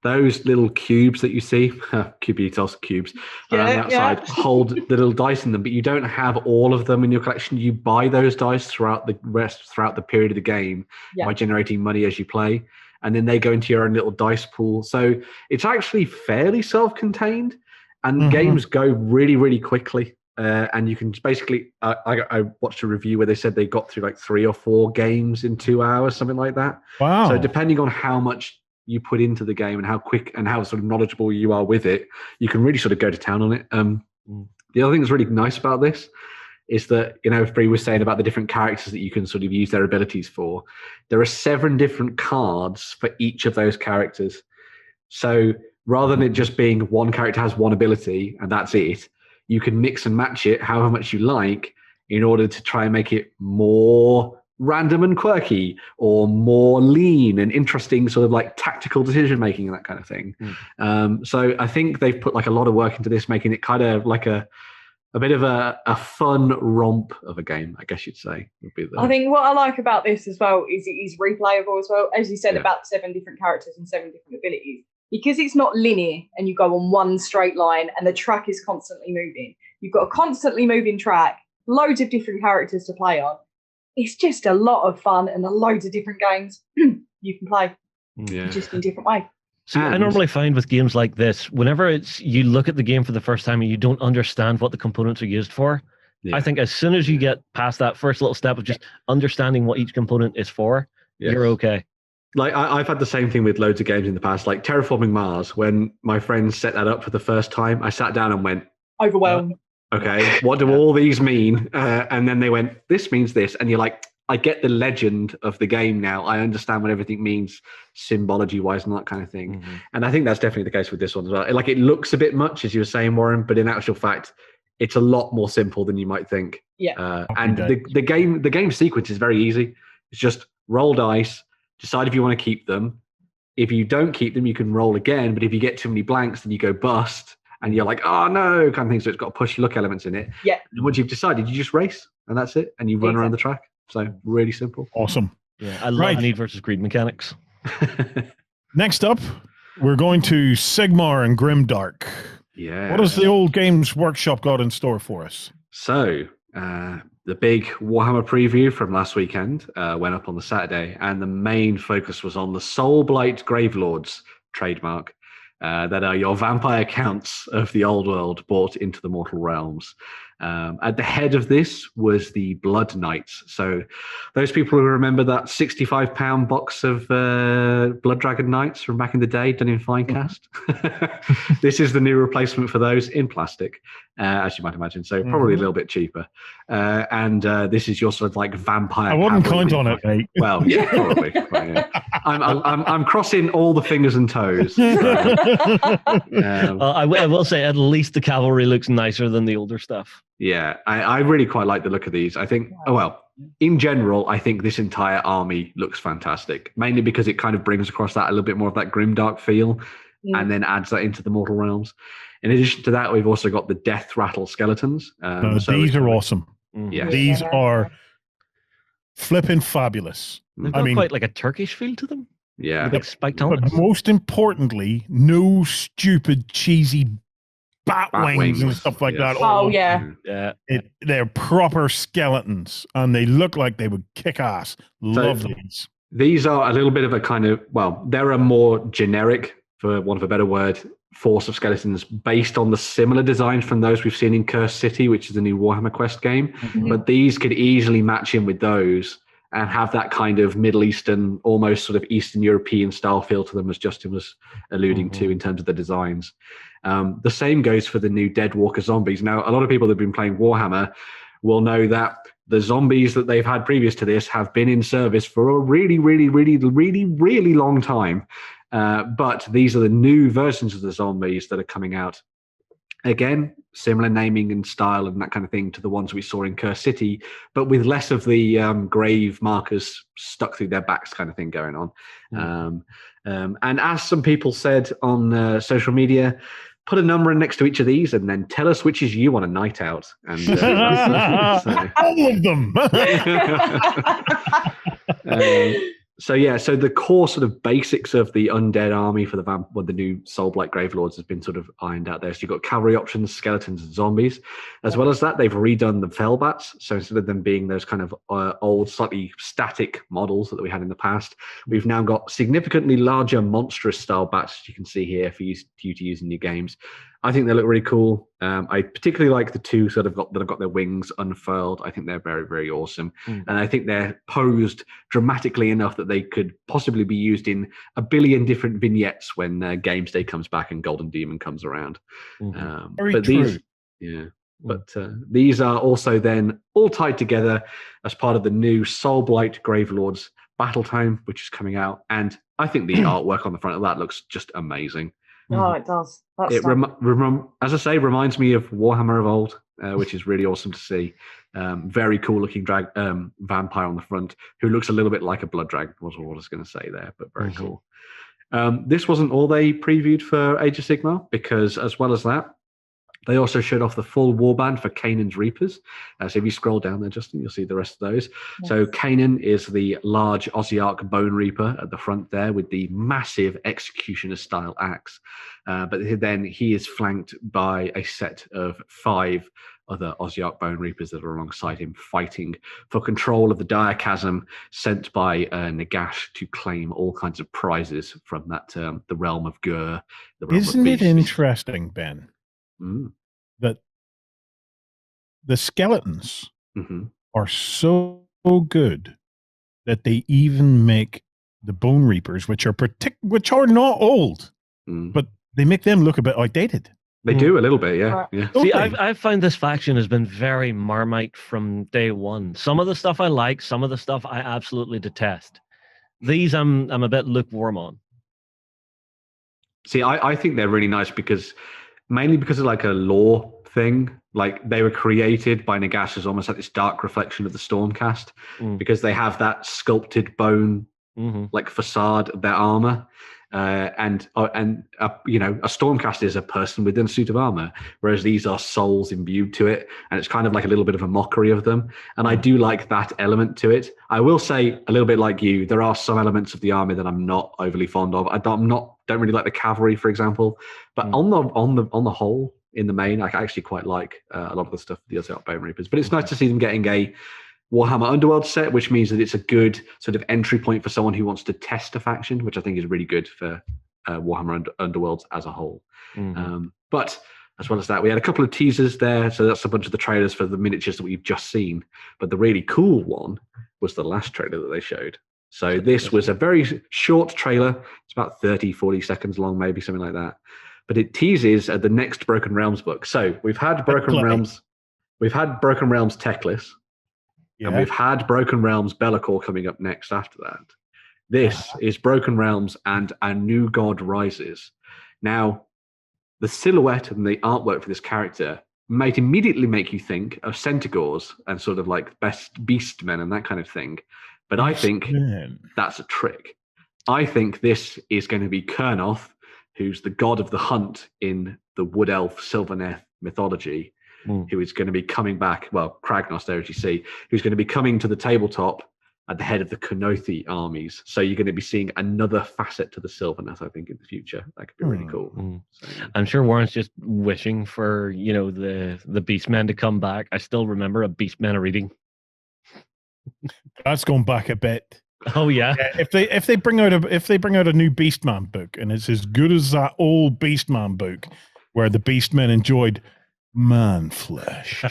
those little cubes that you see, Cubitos cubes, around the outside hold the little dice in them, but you don't have all of them in your collection. You buy those dice throughout the period of the game by generating money as you play, and then they go into your own little dice pool. So it's actually fairly self-contained, and games go really, really quickly. And you can basically, I watched a review where they said they got through like 3 or 4 games in 2 hours, something like that. Wow. So depending on how much you put into the game and how quick and how sort of knowledgeable you are with it, you can really sort of go to town on it. The other thing that's really nice about this is that, you know, Free was saying about the different characters that you can sort of use their abilities for. There are 7 different cards for each of those characters. So rather than it just being one character has one ability and that's it, you can mix and match it however much you like in order to try and make it more random and quirky or more lean and interesting, sort of like tactical decision making and that kind of thing. So I think they've put like a lot of work into this, making it kind of like a bit of a fun romp of a game, I guess you'd say. Would be I think what I like about this as well is it is replayable as well, as you said, about 7 different characters and 7 different abilities. Because it's not linear and you go on one straight line and the track is constantly moving. You've got a constantly moving track, loads of different characters to play on. It's just a lot of fun and loads of different games you can play just in a different way. So I normally find with games like this, whenever you look at the game for the first time and you don't understand what the components are used for, I think as soon as you get past that first little step of just understanding what each component is for, you're okay. Like I've had the same thing with loads of games in the past, like Terraforming Mars. When my friends set that up for the first time, I sat down and went, overwhelmed. Okay, what do all these mean? And then they went, this means this. And you're like, I get the legend of the game now. I understand what everything means symbology-wise and that kind of thing. And I think that's definitely the case with this one as well. Like, it looks a bit much, as you were saying, Warren, but in actual fact, it's a lot more simple than you might think. Yeah. And the game sequence is very easy. It's just roll dice, decide if you want to keep them. If you don't keep them, you can roll again. But if you get too many blanks, then you go bust. And you're like, oh, no, kind of thing. So it's got push luck elements in it. Yeah. And once you've decided, you just race. And that's it. And you run around the track. So really simple. Awesome. Yeah, I love need versus greed mechanics. Next up, we're going to Sigmar and Grimdark. Yeah. What has the old Games Workshop got in store for us? So the big Warhammer preview from last weekend went up on the Saturday, and the main focus was on the Soulblight Gravelords trademark. That are your vampire counts of the old world brought into the mortal realms. At the head of this was the Blood Knights. So those people who remember that £65 box of Blood Dragon Knights from back in the day done in Finecast. This is the new replacement for those in plastic, as you might imagine. So probably a little bit cheaper. And this is your sort of like vampire. I wouldn't count on it, mate. Well, yeah, probably. Yeah. I'm crossing all the fingers and toes. I will say at least the cavalry looks nicer than the older stuff. Yeah, I really quite like the look of these. I think, in general, I think this entire army looks fantastic, mainly because it kind of brings across that a little bit more of that grimdark feel and then adds that into the mortal realms. In addition to that, we've also got the death rattle skeletons. These are awesome. Yeah, These are flipping fabulous. They've got quite like a Turkish feel to them. Yeah. The big spiked But helmets. most importantly, no stupid, cheesy bat wings and stuff like that. Oh, yeah. They're proper skeletons, and they look like they would kick ass. Love these. These are a little bit of a kind of, they're a more generic, for want of a better word, force of skeletons based on the similar designs from those we've seen in Cursed City, which is the new Warhammer Quest game. But these could easily match in with those and have that kind of Middle Eastern, almost sort of Eastern European style feel to them, as Justin was alluding to in terms of the designs. The same goes for the new Deadwalker zombies. Now, a lot of people that have been playing Warhammer will know that the zombies that they've had previous to this have been in service for a really, really, really, really, really long time. But these are the new versions of the zombies that are coming out. Again, similar naming and style and that kind of thing to the ones we saw in Cursed City, but with less of the grave markers stuck through their backs kind of thing going on. And as some people said on social media, put a number next to each of these and then tell us which is you on a night out. And all of them. So the core sort of basics of the undead army for the new Soulblight Gravelords has been sort of ironed out there. So you've got cavalry options, skeletons, and zombies. As well as that, they've redone the Fellbats. So instead of them being those kind of old, slightly static models that we had in the past, we've now got significantly larger, monstrous style bats, as you can see here, for you to use in your games. I think they look really cool. I particularly like the two that have got their wings unfurled. I think they're very, very awesome. And I think they're posed dramatically enough that they could possibly be used in a billion different vignettes when Games Day comes back and Golden Demon comes around. Very true. These are also then all tied together as part of the new Soulblight Gravelords Battle Tome, which is coming out. And I think the artwork on the front of that looks just amazing. Oh, it does. It as I say, reminds me of Warhammer of old, which is really awesome to see. Very cool looking vampire on the front, who looks a little bit like a blood dragon, was what I was going to say there, but very cool. This wasn't all they previewed for Age of Sigmar, because as well as that, they also showed off the full warband for Canaan's Reapers. So if you scroll down there, Justin, you'll see the rest of those. Yes. So Canaan is the large Ossiarch Bone Reaper at the front there with the massive Executioner-style axe. But then he is flanked by a set of 5 other Ossiarch Bone Reapers that are alongside him, fighting for control of the dire chasm sent by Nagash to claim all kinds of prizes from that the realm of Gur. Isn't it interesting, Ben? That the skeletons are so good that they even make the Bone Reapers, which are not old, but they make them look a bit outdated. They do a little bit, yeah. See, I've found this faction has been very Marmite from day one. Some of the stuff I like, some of the stuff I absolutely detest. These I'm a bit lukewarm on. See, I think they're really nice mainly because of like a lore thing. Like they were created by Nagash as almost like this dark reflection of the Stormcast, because they have that sculpted bone like facade of their armor. And a Stormcast is a person within a suit of armor, whereas these are souls imbued to it, and it's kind of like a little bit of a mockery of them. And I do like that element to it. I will say, a little bit like you, there are some elements of the army that I'm not overly fond of. Don't really like the cavalry, for example. But on the whole, in the main. I actually quite like a lot of the stuff the other Bone Reapers, but it's nice to see them getting a Warhammer Underworld set, which means that it's a good sort of entry point for someone who wants to test a faction, which I think is really good for Warhammer Underworlds as a whole. But as well as that, we had a couple of teasers there. So that's a bunch of the trailers for the miniatures that we've just seen. But the really cool one was the last trailer that they showed. So this was a very short trailer. It's about 30, 40 seconds long, maybe something like that. But it teases the next Broken Realms book. So we've had Broken Realms Techless, and we've had Broken Realms Be'lakor coming up next after that. This is Broken Realms and A New God Rises. Now, the silhouette and the artwork for this character might immediately make you think of Centaurs and sort of like best beastmen and that kind of thing. But I think that's a trick. I think this is going to be Kurnoth, who's the god of the hunt in the Wood Elf Sylvaneth mythology, who is going to be coming back. Well, Kragnos there, as you see, who's going to be coming to the tabletop at the head of the Kunothi armies. So you're going to be seeing another facet to the Sylvaneth, I think, in the future. That could be really cool. So, I'm sure Warren's just wishing for, the Beastmen to come back. I still remember a Beastmen reading. That's going back a bit. Oh yeah. If they bring out a new Beastman book and it's as good as that old Beastman book where the Beastmen enjoyed man flesh.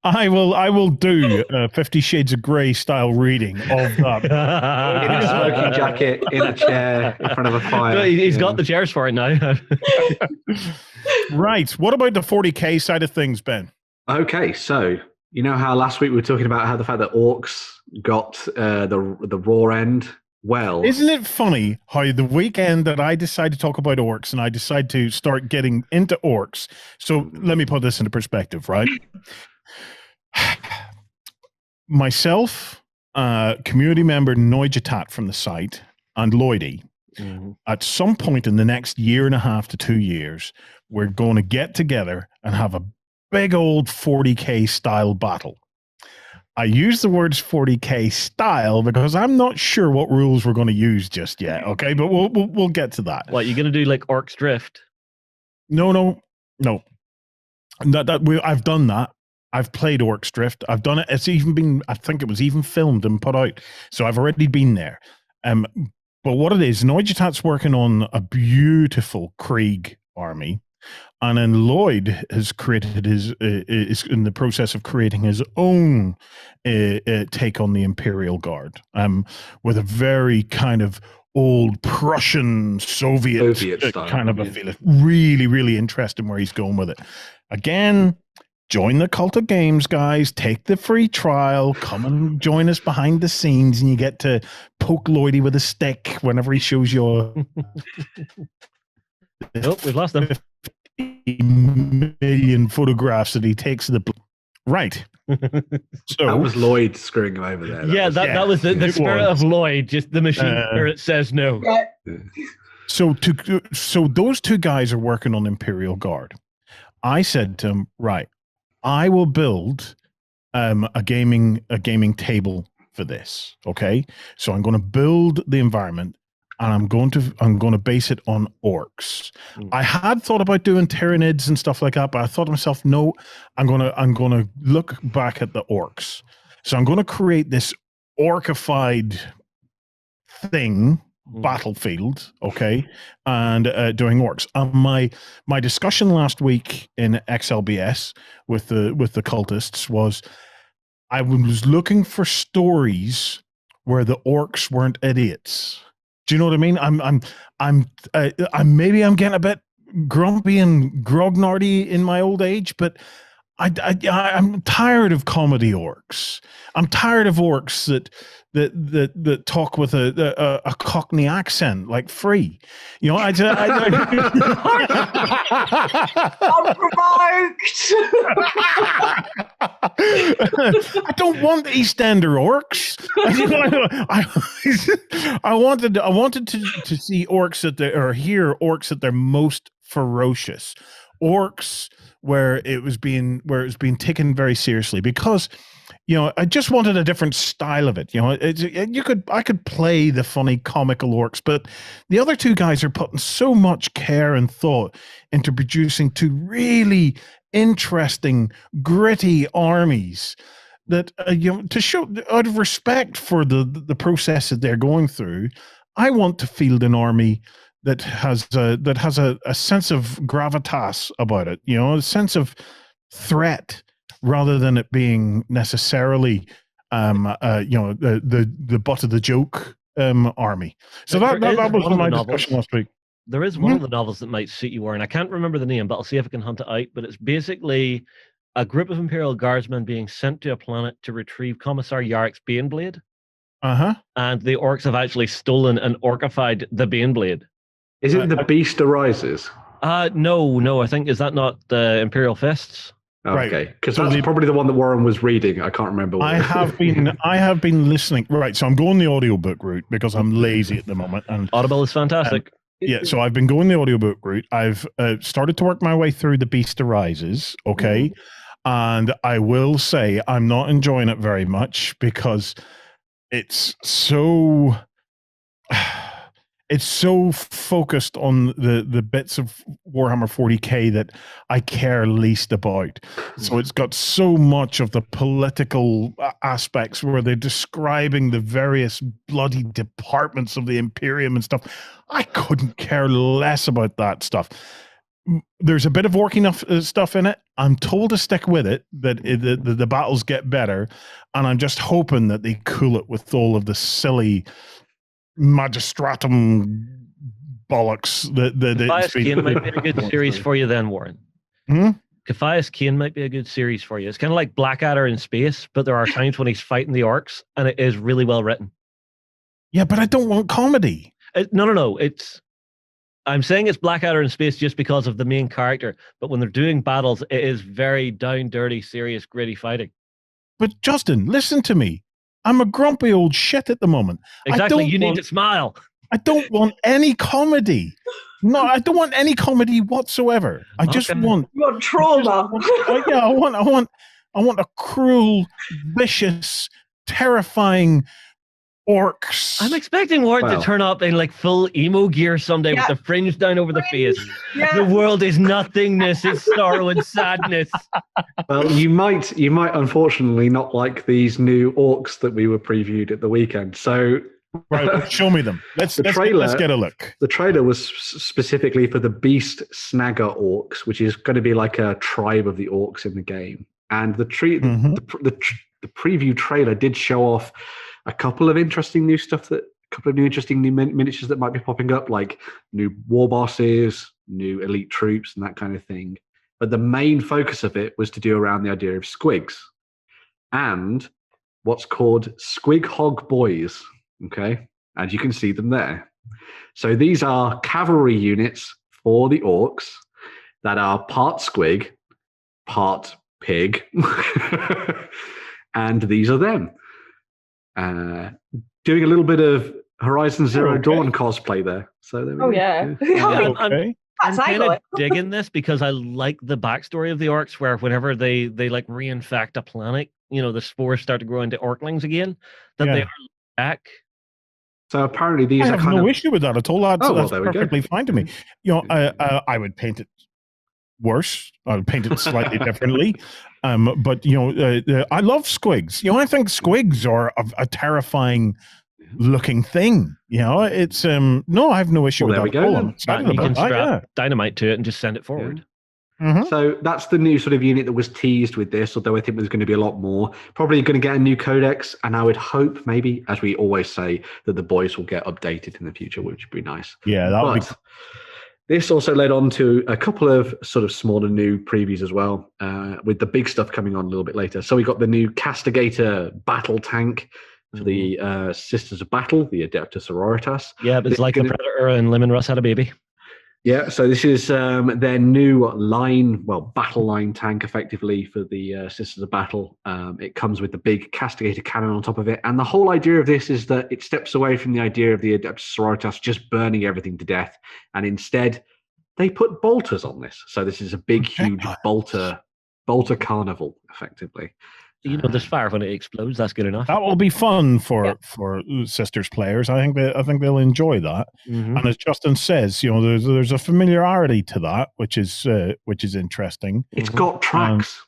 I will do a 50 Shades of Grey style reading of that. In a smoking jacket, in a chair, in front of a fire. He's got the chairs for it now. Right. What about the 40k side of things, Ben? Okay, so you know how last week we were talking about how the fact that Orks got the raw end. Well, isn't it funny how the weekend that I decide to talk about Orks and I decide to start getting into Orks? So let me put this into perspective, right? Myself, community member Noijatat from the site, and Lloydie, at some point in the next year and a half to 2 years, we're going to get together and have a big old 40k style battle. I use the words 40k style because I'm not sure what rules we're going to use just yet. Okay, but we'll get to that. What, you going to do like Orcs Drift? No. I've done that. I've played Orcs Drift. I've done it. It's even been. I think it was even filmed and put out. So I've already been there. But what it is, Noijatat's working on a beautiful Krieg army. And then Lloyd has created is in the process of creating his own take on the Imperial Guard, with a very kind of old Prussian Soviet style, kind of a feel. Really, really interesting where he's going with it. Again, join the Cult of Games, guys. Take the free trial. Come and join us behind the scenes, and you get to poke Lloydie with a stick whenever he shows you. Nope, we've lost them. Million photographs that he takes of the right. So that was Lloyd screwing him over there. That was the spirit of Lloyd, just the machine spirit says no. So those two guys are working on Imperial Guard. I said to him, right, I will build a gaming table for this. Okay, so I'm going to build the environment. And I'm going to base it on Orks. I had thought about doing Tyranids and stuff like that, but I thought to myself, no, I'm gonna look back at the Orks. So I'm gonna create this orcified thing, battlefield, okay, and doing Orks. My discussion last week in XLBS with the cultists was I was looking for stories where the Orks weren't idiots. Do you know what I mean? I'm maybe I'm getting a bit grumpy and grognardy in my old age, but I'm tired of comedy Orks. I'm tired of Orks that talk with a Cockney accent like free. You know, I don't want EastEnder Orks. I wanted to see Orks hear Orks at their most ferocious. Orks where it was being taken very seriously, because I just wanted a different style of it. I could play the funny comical orcs, but the other two guys are putting so much care and thought into producing two really interesting, gritty armies that to show out of respect for the process that they're going through. I want to field an army that has a sense of gravitas about it, a sense of threat, rather than it being necessarily the butt of the joke army. So that was my discussion last week. There is one of the novels that might suit you, Warren. I can't remember the name, but I'll see if I can hunt it out. But it's basically a group of Imperial Guardsmen being sent to a planet to retrieve Commissar Yarek's Baneblade. And the Orcs have actually stolen and orcified the Baneblade. Is it the Beast Arises? No. I think, is that not the Imperial Fists? Okay, because that's probably the one that Warren was reading. I can't remember. I have been listening. Right, so I'm going the audiobook route because I'm lazy at the moment. And Audible is fantastic. Yeah, so I've been going the audiobook route. I've started to work my way through The Beast Arises, okay? And I will say I'm not enjoying it very much because it's so focused on the bits of Warhammer 40k that I care least about. So it's got so much of the political aspects where they're describing the various bloody departments of the Imperium and stuff. I couldn't care less about that stuff. There's a bit of orky stuff in it. I'm told to stick with it, that the battles get better, and I'm just hoping that they cool it with all of the silly magistratum bollocks that Cathias Kane might be a good series for you then, Warren. Cathias Kane might be a good series for you. It's kind of like Blackadder in space, but there are times when he's fighting the Orcs, and it is really well written. Yeah, but I don't want comedy. No. I'm saying it's Blackadder in space just because of the main character, but when they're doing battles, it is very down, dirty, serious, gritty fighting. But Justin, listen to me. I'm a grumpy old shit at the moment. Exactly. You need to smile. I don't want any comedy. No, I don't want any comedy whatsoever. I just want. You want trauma. I want a cruel, vicious, terrifying Orks. I'm expecting Warren to turn up in like full emo gear someday with the fringe down over the face. Yeah. The world is nothingness, it's sorrow and sadness. Well, you might unfortunately not like these new Orks that we were previewed at the weekend. So right, show me them. Let's get a look. The trailer was specifically for the Beast Snagga Orks, which is going to be like a tribe of the Orks in the game. And the preview trailer did show off a couple of interesting new miniatures that might be popping up, like new war bosses, new elite troops, and that kind of thing. But the main focus of it was to do around the idea of squigs and what's called squig hog boys. Okay, and you can see them there. So these are cavalry units for the Orcs that are part squig, part pig, and these are them. Doing a little bit of Horizon Zero Dawn cosplay there. So there we go. Yeah. I'm kind of digging this because I like the backstory of the Orcs, where whenever they like reinfect a planet, the spores start to grow into Orklings again, that they are back. So apparently these I are have no issue with that at all. That's perfectly fine to me. I would paint it worse. I would paint it slightly differently. But I love squigs. I think squigs are a terrifying looking thing. It's no, I have no issue with that. There we go. I'm excited about that. Strap dynamite to it and just send it forward. Yeah. So that's the new sort of unit that was teased with this, although I think there's going to be a lot more. Probably going to get a new codex, and I would hope maybe, as we always say, that the boys will get updated in the future, which would be nice. Yeah, that would be. This also led on to a couple of sort of smaller new previews as well, with the big stuff coming on a little bit later. So we got the new Castigator battle tank for the Sisters of Battle, the Adeptus Sororitas. Yeah, but it's like the Predator and Lim and Russ had a baby. Yeah, so this is their new battle line tank, effectively, for the Sisters of Battle. It comes with the big Castigator cannon on top of it. And the whole idea of this is that it steps away from the idea of the Adeptus Sororitas just burning everything to death. And instead, they put bolters on this. So this is a big, huge bolter carnival, effectively. You know, there's fire when it explodes. That's good enough. That will be fun for Sisters players. I think they'll enjoy that. Mhm. And as Justin says, you know, there's a familiarity to that, which is interesting. It's got tracks.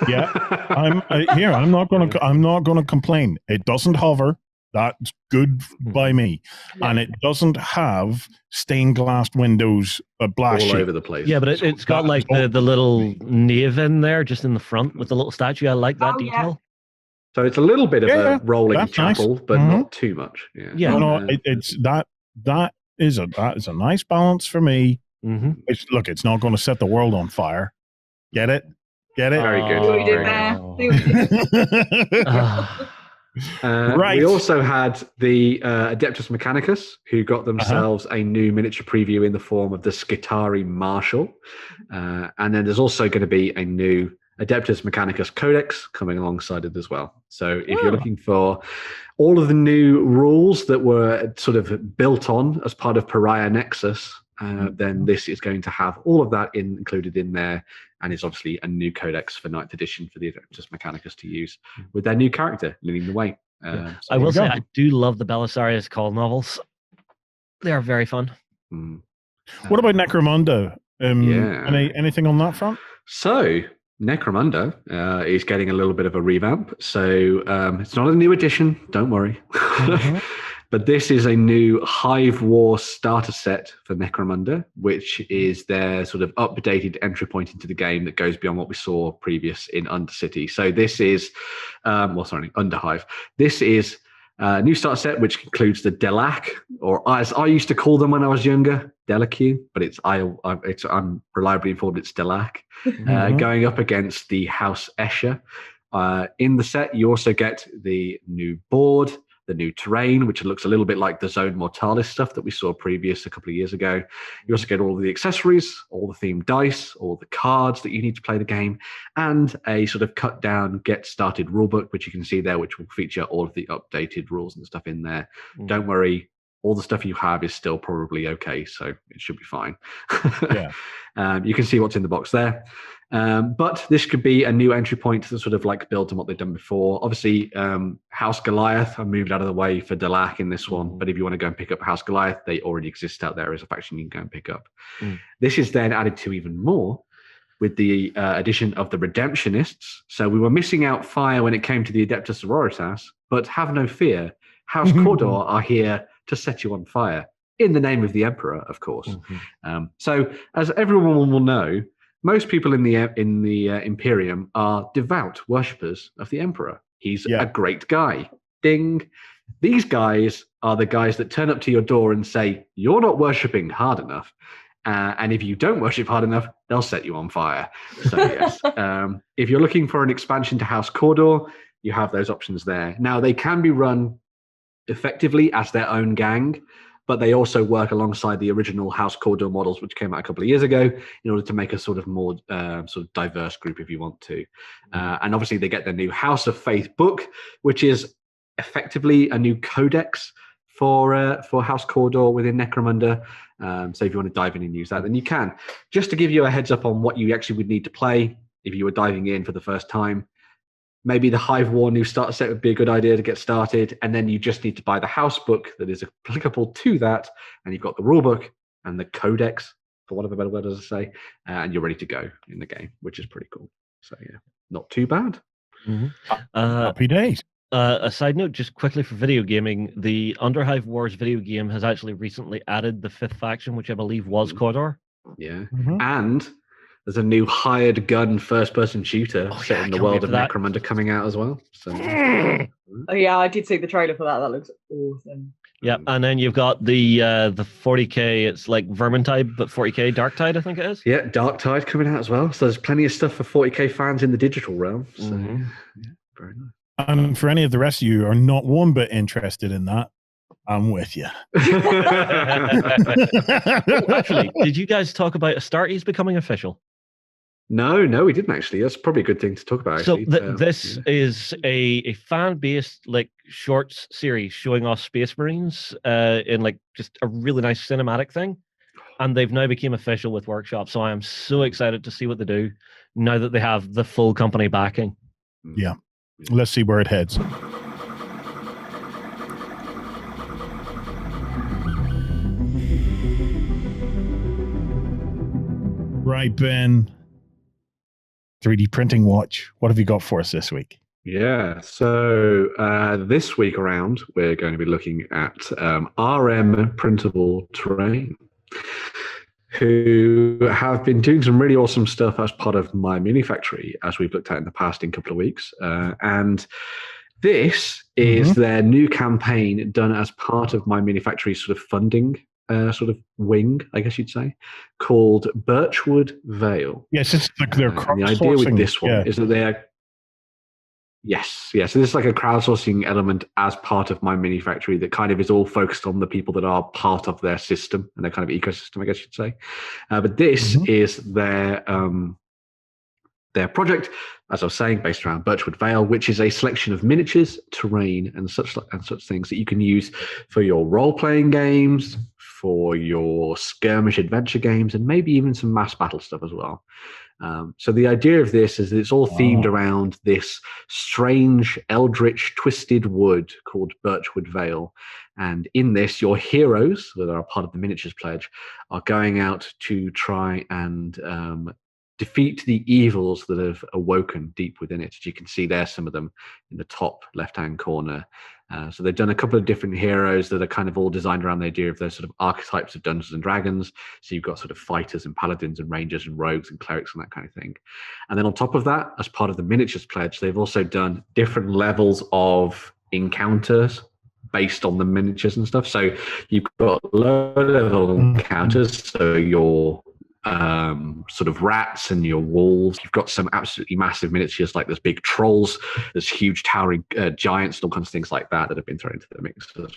Yeah, I'm not gonna complain. It doesn't hover. That's good by me. Yeah. And it doesn't have stained glass windows blast all shit. over the place. Yeah, but it's got like the little nave in there, just in the front with the little statue. I like that Oh, yeah. detail. So it's a little bit of Yeah, a rolling that's chapel, nice. but Mhm. not too much. Yeah. Yeah. No, it's that is a nice balance for me. Mm-hmm. It's not going to set the world on fire. Get it? Very good. See what you did Very there? Oh. See what you did? Right. We also had the Adeptus Mechanicus, who got themselves a new miniature preview in the form of the Skitarii Marshal. And then there's also going to be a new Adeptus Mechanicus Codex coming alongside it as well. So if you're looking for all of the new rules that were sort of built on as part of Pariah Nexus, then this is going to have all of that included in there, and it's obviously a new codex for 9th edition for the Adeptus Mechanicus to use with their new character leading the way. So I will say go. I do love the Belisarius Call novels. They are very fun. What about Necromunda? Yeah. Anything on that front? So Necromunda is getting a little bit of a revamp. So it's not a new edition, don't worry. But this is a new Hive War starter set for Necromunda, which is their sort of updated entry point into the game that goes beyond what we saw previous in Undercity. So this is, Underhive. This is a new starter set, which includes the Delac, or as I used to call them when I was younger, Delaque, but I'm reliably informed it's Delac, going up against the House Escher. In the set, you also get the new board, the new terrain, which looks a little bit like the Zone Mortalis stuff that we saw previous a couple of years ago. You also get all of the accessories, all the themed dice, all the cards that you need to play the game, and a sort of cut down, get started rulebook, which you can see there, which will feature all of the updated rules and stuff in there. Don't worry, all the stuff you have is still probably okay, so it should be fine. You can see what's in the box there. But this could be a new entry point to sort of like build on what they've done before. Obviously, House Goliath, I moved out of the way for Delac in this one. But if you want to go and pick up House Goliath, they already exist out there as a faction you can go and pick up. This is then added to even more with the addition of the Redemptionists. So we were missing out fire when it came to the Adepta Sororitas, but have no fear. House Cawdor are here to set you on fire in the name of the Emperor, of course. So as everyone will know, most people in the Imperium are devout worshippers of the Emperor. He's a great guy. Ding. These guys are the guys that turn up to your door and say, you're not worshipping hard enough. And if you don't worship hard enough, they'll set you on fire. So yes, if you're looking for an expansion to House Cawdor, you have those options there. Now, they can be run effectively as their own gang, but they also work alongside the original House Cawdor models, which came out a couple of years ago, in order to make a sort of more sort of diverse group, if you want to. And obviously, they get their new House of Faith book, which is effectively a new codex for House Cawdor within Necromunda. So if you want to dive in and use that, then you can. Just to give you a heads up on what you actually would need to play if you were diving in for the first time, maybe the Hive War new starter set would be a good idea to get started. And then you just need to buy the house book that is applicable to that. And you've got the rule book and the codex, for want of a better word, as I say, and you're ready to go in the game, which is pretty cool. So yeah, not too bad. Happy days. A side note, just quickly for video gaming, the Underhive Wars video game has actually recently added the 5th faction, which I believe was Cawdor. Yeah. And there's a new hired gun first-person shooter set in the world of Necromunda coming out as well. So. Oh yeah, I did see the trailer for that. That looks awesome. Yeah, and then you've got the 40k. It's like Vermintide, but 40k Darktide, I think it is. Yeah, Darktide coming out as well. So there's plenty of stuff for 40k fans in the digital realm. So yeah, very nice. And for any of the rest of you who are not one bit interested in that, I'm with you. Actually, did you guys talk about Astartes becoming official? No, we didn't actually. That's probably a good thing to talk about. Actually. So this is a fan-based like shorts series showing off Space Marines in like just a really nice cinematic thing, and they've now become official with Workshop. So I am so excited to see what they do now that they have the full company backing. Yeah. Let's see where it heads. Right, Ben. 3D printing watch. What have you got for us this week? Yeah, so this week around, we're going to be looking at RMPrintableTerrain, who have been doing some really awesome stuff as part of My Mini Factory, as we've looked at in the past in a couple of weeks. And this is their new campaign done as part of My Mini Factory's sort of funding sort of wing, I guess you'd say, called Birchwood Vale. Yes, it's like their and the idea with this one is that they're Yes. So this is like a crowdsourcing element as part of My Mini Factory that kind of is all focused on the people that are part of their system and their kind of ecosystem, I guess you'd say. But this is their project, as I was saying, based around Birchwood Vale, which is a selection of miniatures, terrain, and such things that you can use for your role-playing games, for your skirmish adventure games, and maybe even some mass battle stuff as well. So the idea of this is that it's all themed around this strange, eldritch, twisted wood called Birchwood Vale. And in this, your heroes, that are part of the Miniatures Pledge, are going out to try and defeat the evils that have awoken deep within it. As you can see there, some of them in the top left-hand corner. So they've done a couple of different heroes that are kind of all designed around the idea of those sort of archetypes of Dungeons and Dragons. So you've got sort of fighters and paladins and rangers and rogues and clerics and that kind of thing. And then on top of that, as part of the Miniatures Pledge, they've also done different levels of encounters based on the miniatures and stuff. So you've got low-level encounters, so your sort of rats and your wolves. You've got some absolutely massive miniatures, like there's big trolls, there's huge towering giants, and all kinds of things like that have been thrown into the mix as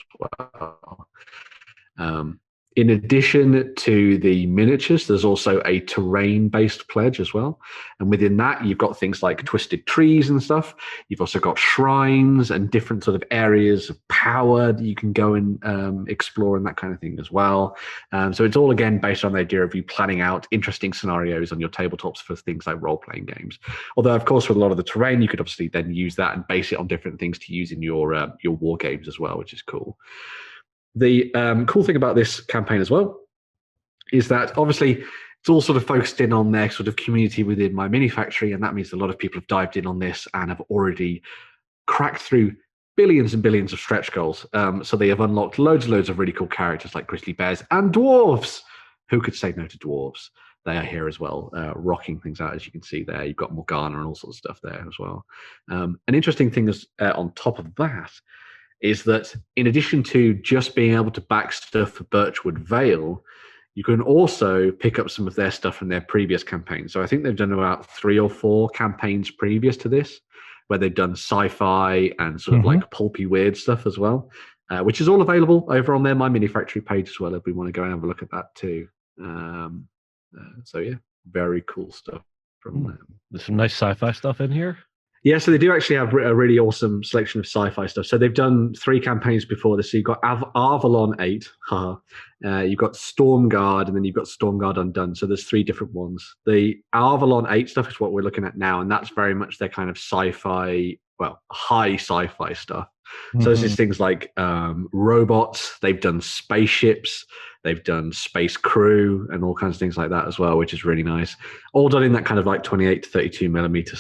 well. In addition to the miniatures, there's also a terrain-based pledge as well. And within that, you've got things like twisted trees and stuff. You've also got shrines and different sort of areas of power that you can go and explore and that kind of thing as well. So it's all, again, based on the idea of you planning out interesting scenarios on your tabletops for things like role-playing games. Although, of course, with a lot of the terrain, you could obviously then use that and base it on different things to use in your war games as well, which is cool. The cool thing about this campaign as well is that obviously it's all sort of focused in on their sort of community within My Mini Factory, and that means a lot of people have dived in on this and have already cracked through billions and billions of stretch goals. So they have unlocked loads and loads of really cool characters like grizzly bears and dwarves. Who could say no to dwarves? They are here as well, rocking things out, as you can see there. You've got Morgana and all sorts of stuff there as well. An interesting thing is on top of that is that in addition to just being able to back stuff for Birchwood Vale, you can also pick up some of their stuff from their previous campaigns. So I think they've done about 3 or 4 campaigns previous to this, where they've done sci-fi and sort of like pulpy weird stuff as well, which is all available over on their My Mini Factory page as well, if we want to go and have a look at that too. So yeah, very cool stuff from them. There's some nice sci-fi stuff in here. Yeah, so they do actually have a really awesome selection of sci-fi stuff. So they've done 3 campaigns before this. So you've got Avalon 8, you've got Stormguard, and then you've got Stormguard Undone. So there's 3 different ones. The Avalon 8 stuff is what we're looking at now, and that's very much their kind of sci-fi, well, high sci-fi stuff. So this is things like robots. They've done spaceships. They've done space crew and all kinds of things like that as well, which is really nice. All done in that kind of like 28 to 32 millimeter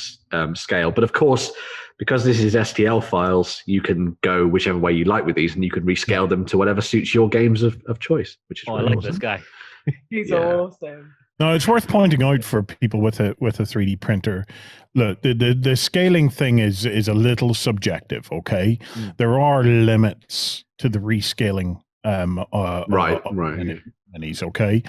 scale. But of course, because this is STL files, you can go whichever way you like with these, and you can rescale them to whatever suits your games of choice, which is really I like awesome. this guy. He's awesome. No, it's worth pointing out for people with a 3D printer. Look, the scaling thing is a little subjective. Okay, there are limits to the rescaling. Right. Minis, okay.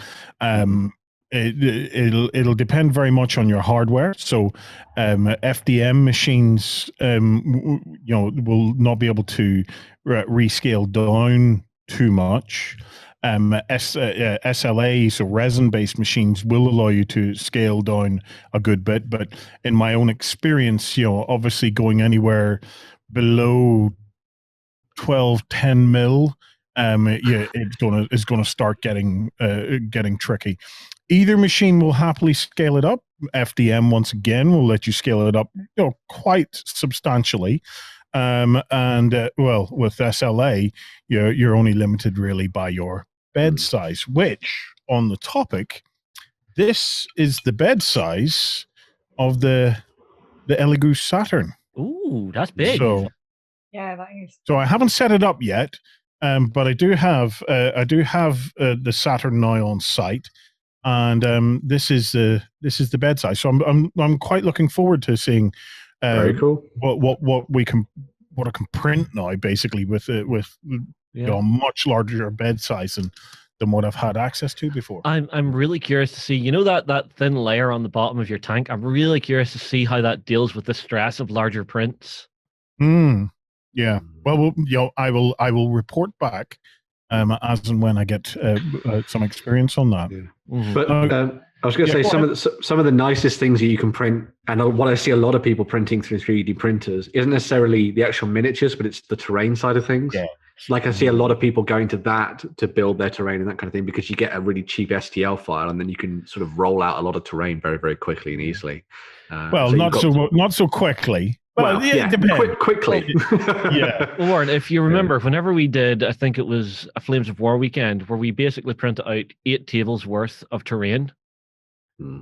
It'll depend very much on your hardware. So, FDM machines, will not be able to rescale down too much. SLA, so resin-based machines, will allow you to scale down a good bit, but in my own experience, obviously going anywhere below 10 mil, it's gonna start getting tricky. Either machine will happily scale it up, FDM once again will let you scale it up, quite substantially. Well, with SLA, you're only limited really by your bed size. Which, on the topic, this is the bed size of the Elegoo Saturn. Ooh, that's big. So Yeah, that is. I haven't set it up yet, but I do have the Saturn now on site, and this is the bed size. So I'm quite looking forward to seeing Very cool. what I can print now, basically with a much larger bed size than what I've had access to before. I'm really curious to see, that thin layer on the bottom of your tank. I'm really curious to see how that deals with the stress of larger prints. Yeah. Well, I will report back as and when I get some experience on that. Yeah. Mhm. But I was going to say some of the nicest things that you can print, and what I see a lot of people printing through 3D printers isn't necessarily the actual miniatures, but it's the terrain side of things. Yeah. Like I see a lot of people going to that to build their terrain and that kind of thing, because you get a really cheap STL file and then you can sort of roll out a lot of terrain very, very quickly and easily. Well, not so quickly. Well, yeah, quickly. Yeah. Warren, if you remember, whenever we did, I think it was a Flames of War weekend, where we basically printed out 8 tables worth of terrain.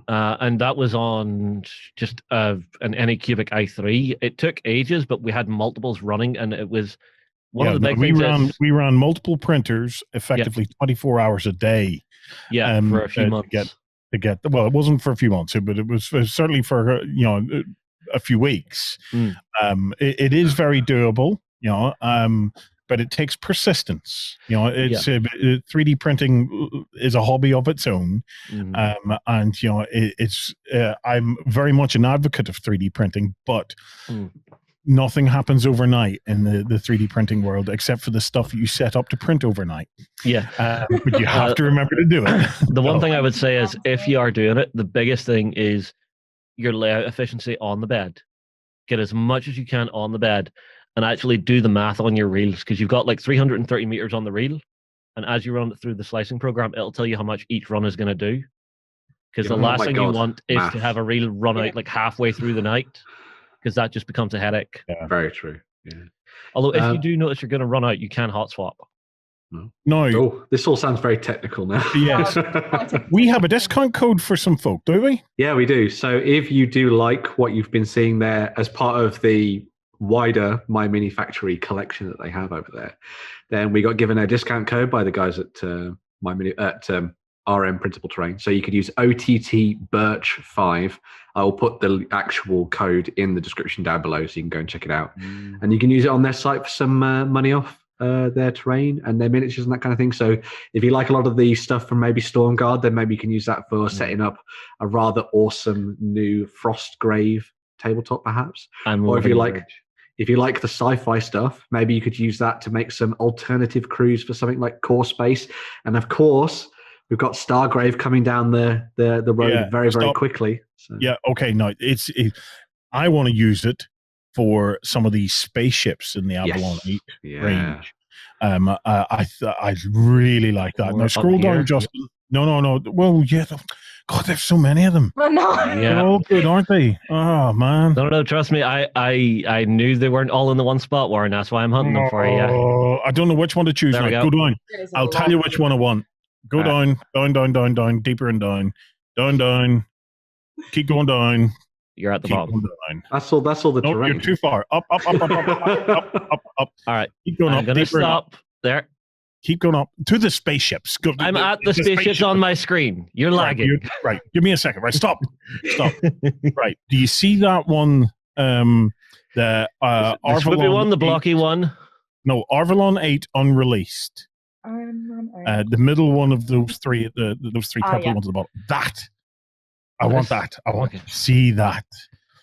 And that was on just an Anycubic i3. It took ages, but we had multiples running, and it was one of the big things. We ran multiple printers effectively 24 hours a day. Yeah, for a few months. To get well, it wasn't for a few months, but it was certainly for a few weeks. It is very doable, but it takes persistence. It's 3D printing is a hobby of its own, and it's I'm very much an advocate of 3D printing, but nothing happens overnight in the 3D printing world, except for the stuff you set up to print overnight. Yeah, but you have to remember to do it. The one thing I would say is, if you are doing it, the biggest thing is your layout efficiency on the bed. Get as much as you can on the bed, and actually do the math on your reels, because you've got like 330 meters on the reel, and as you run it through the slicing program, it'll tell you how much each run is going to do. Because the last thing you want is to have a reel run out like halfway through the night, because that just becomes a headache. Yeah. Very true. Yeah. Although if you do notice you're going to run out, you can hot swap. No. Oh, this all sounds very technical now. Yes. We have a discount code for some folk, do we? Yeah, we do. So if you do like what you've been seeing there as part of the wider My Mini Factory collection that they have over there, then we got given a discount code by the guys at RMPrintableTerrain. So you could use OTT Birch 5. I will put the actual code in the description down below, so you can go and check it out. And you can use it on their site for some money off their terrain and their miniatures and that kind of thing. So if you like a lot of the stuff from maybe Stormguard, then maybe you can use that for setting up a rather awesome new Frostgrave tabletop, perhaps. Or if you like the sci-fi stuff, maybe you could use that to make some alternative crews for something like Core Space. And of course, we've got Stargrave coming down the road very, very quickly. So. Yeah, okay. No, I want to use it for some of these spaceships in the Avalon 8 range. I really like that. Now scroll down, Justin. No. Well, yeah. God, there's so many of them. No. Yeah. They're all good, aren't they? Oh, man. No, trust me. I knew they weren't all in the one spot, Warren. That's why I'm hunting them for you. Oh, I don't know which one to choose. Now. Go down. I'll tell you which one I want. Go down, deeper and down. Keep going down. You're at the bottom. That's all the terrain. You're too far. Up. All right. Keep going up. I'm going to stop there. Keep going up to the spaceships. I'm at the spaceships on my screen. You're lagging. Right. Give me a second. Right. Stop. Right. Do you see that one? The Arvalon one, the blocky 8? One. No, Arvalon 8 unreleased. The middle one of those three. Those three purple ones at the bottom. That. I want that. I want to see that.